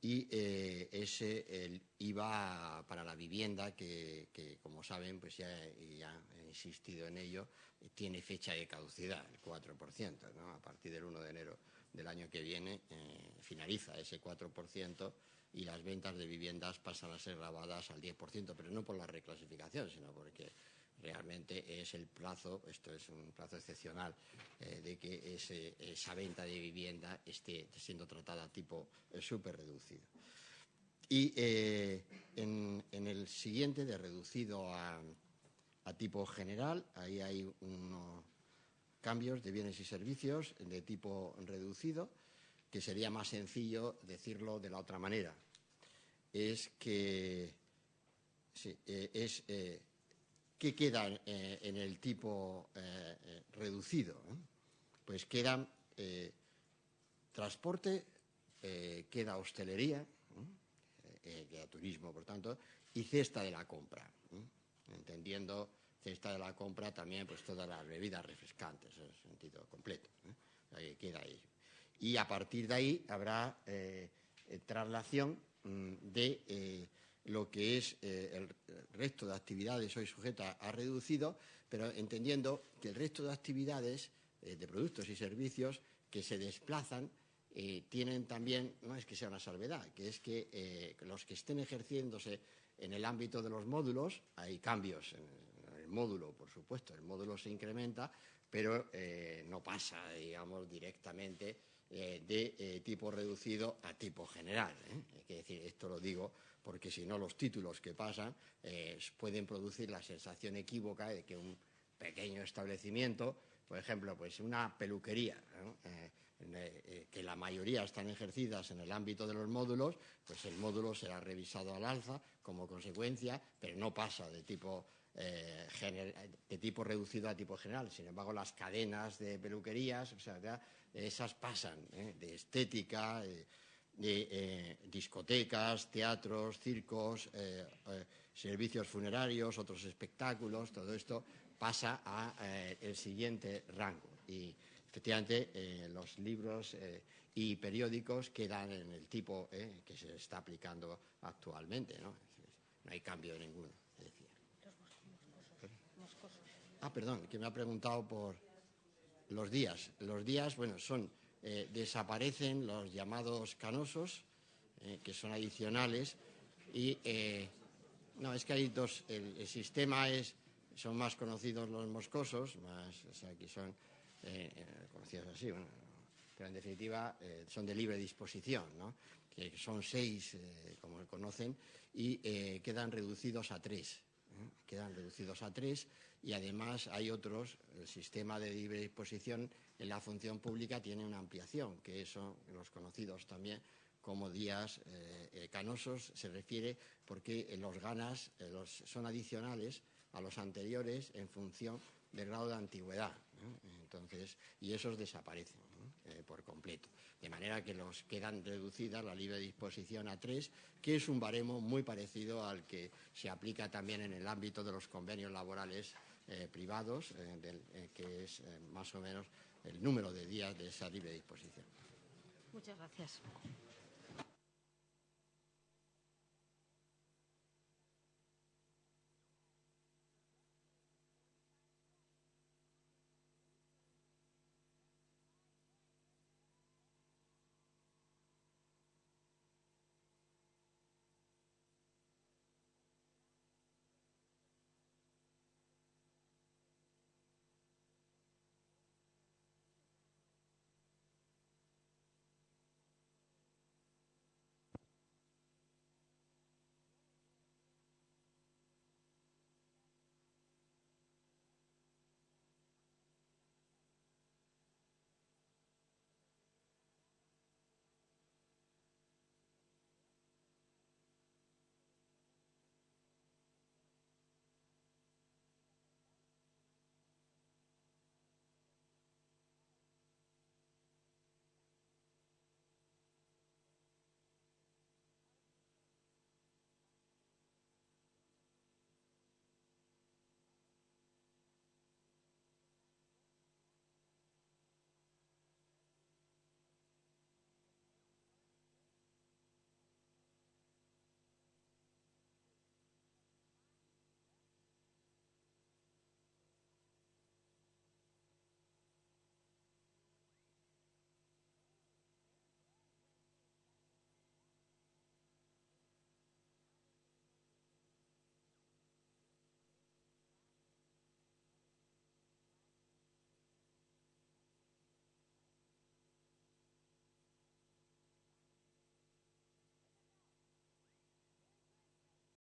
Y el IVA para la vivienda, que como saben, pues ya he insistido en ello, tiene fecha de caducidad, el 4%, ¿no? A partir del 1 de enero del año que viene finaliza ese 4% y las ventas de viviendas pasan a ser grabadas al 10%, pero no por la reclasificación, sino porque realmente es el plazo, esto es un plazo excepcional, de que esa venta de vivienda esté siendo tratada a tipo súper reducido. Y en el siguiente, de reducido a tipo general, ahí hay unos cambios de bienes y servicios de tipo reducido, que sería más sencillo decirlo de la otra manera. Es que ¿qué queda en el tipo reducido? Pues queda transporte, queda hostelería, queda turismo, por tanto, y cesta de la compra. Entendiendo cesta de la compra también pues todas las bebidas refrescantes, en sentido completo. Ahí queda ahí. Y a partir de ahí habrá traslación de lo que es el resto de actividades hoy sujetas a reducido, pero entendiendo que el resto de actividades de productos y servicios que se desplazan tienen también, no es que sea una salvedad, que es que los que estén ejerciéndose en el ámbito de los módulos, hay cambios en el módulo, por supuesto, el módulo se incrementa, pero no pasa, digamos, directamente de tipo reducido a tipo general. Hay que decir, esto lo digo porque si no los títulos que pasan pueden producir la sensación equívoca de que un pequeño establecimiento, por ejemplo, pues una peluquería, ¿no? Que la mayoría están ejercidas en el ámbito de los módulos, pues el módulo será revisado al alza como consecuencia, pero no pasa de tipo reducido a tipo general. Sin embargo, las cadenas de peluquerías, o sea, esas pasan de estética, de discotecas, teatros, circos, servicios funerarios, otros espectáculos, todo esto pasa a el siguiente rango. Y efectivamente los libros y periódicos quedan en el tipo que se está aplicando actualmente, ¿no? No hay cambio ninguno, decía. Perdón, que me ha preguntado por los días. Los días, bueno, desaparecen los llamados canosos, que son adicionales, y no, es que hay dos. El sistema son más conocidos los moscosos, o sea, que son conocidos así, bueno, pero en definitiva son de libre disposición, ¿no? Que son 6, como conocen, y quedan reducidos a 3. Quedan reducidos a 3 y además hay otros. El sistema de libre disposición en la función pública tiene una ampliación, que son los conocidos también como días canosos. Se refiere porque los ganas son adicionales a los anteriores en función del grado de antigüedad, ¿no? Entonces, y esos desaparecen, ¿no? Por completo. De manera que los quedan reducidas la libre disposición a 3, que es un baremo muy parecido al que se aplica también en el ámbito de los convenios laborales privados, que es más o menos el número de días de esa libre disposición. Muchas gracias.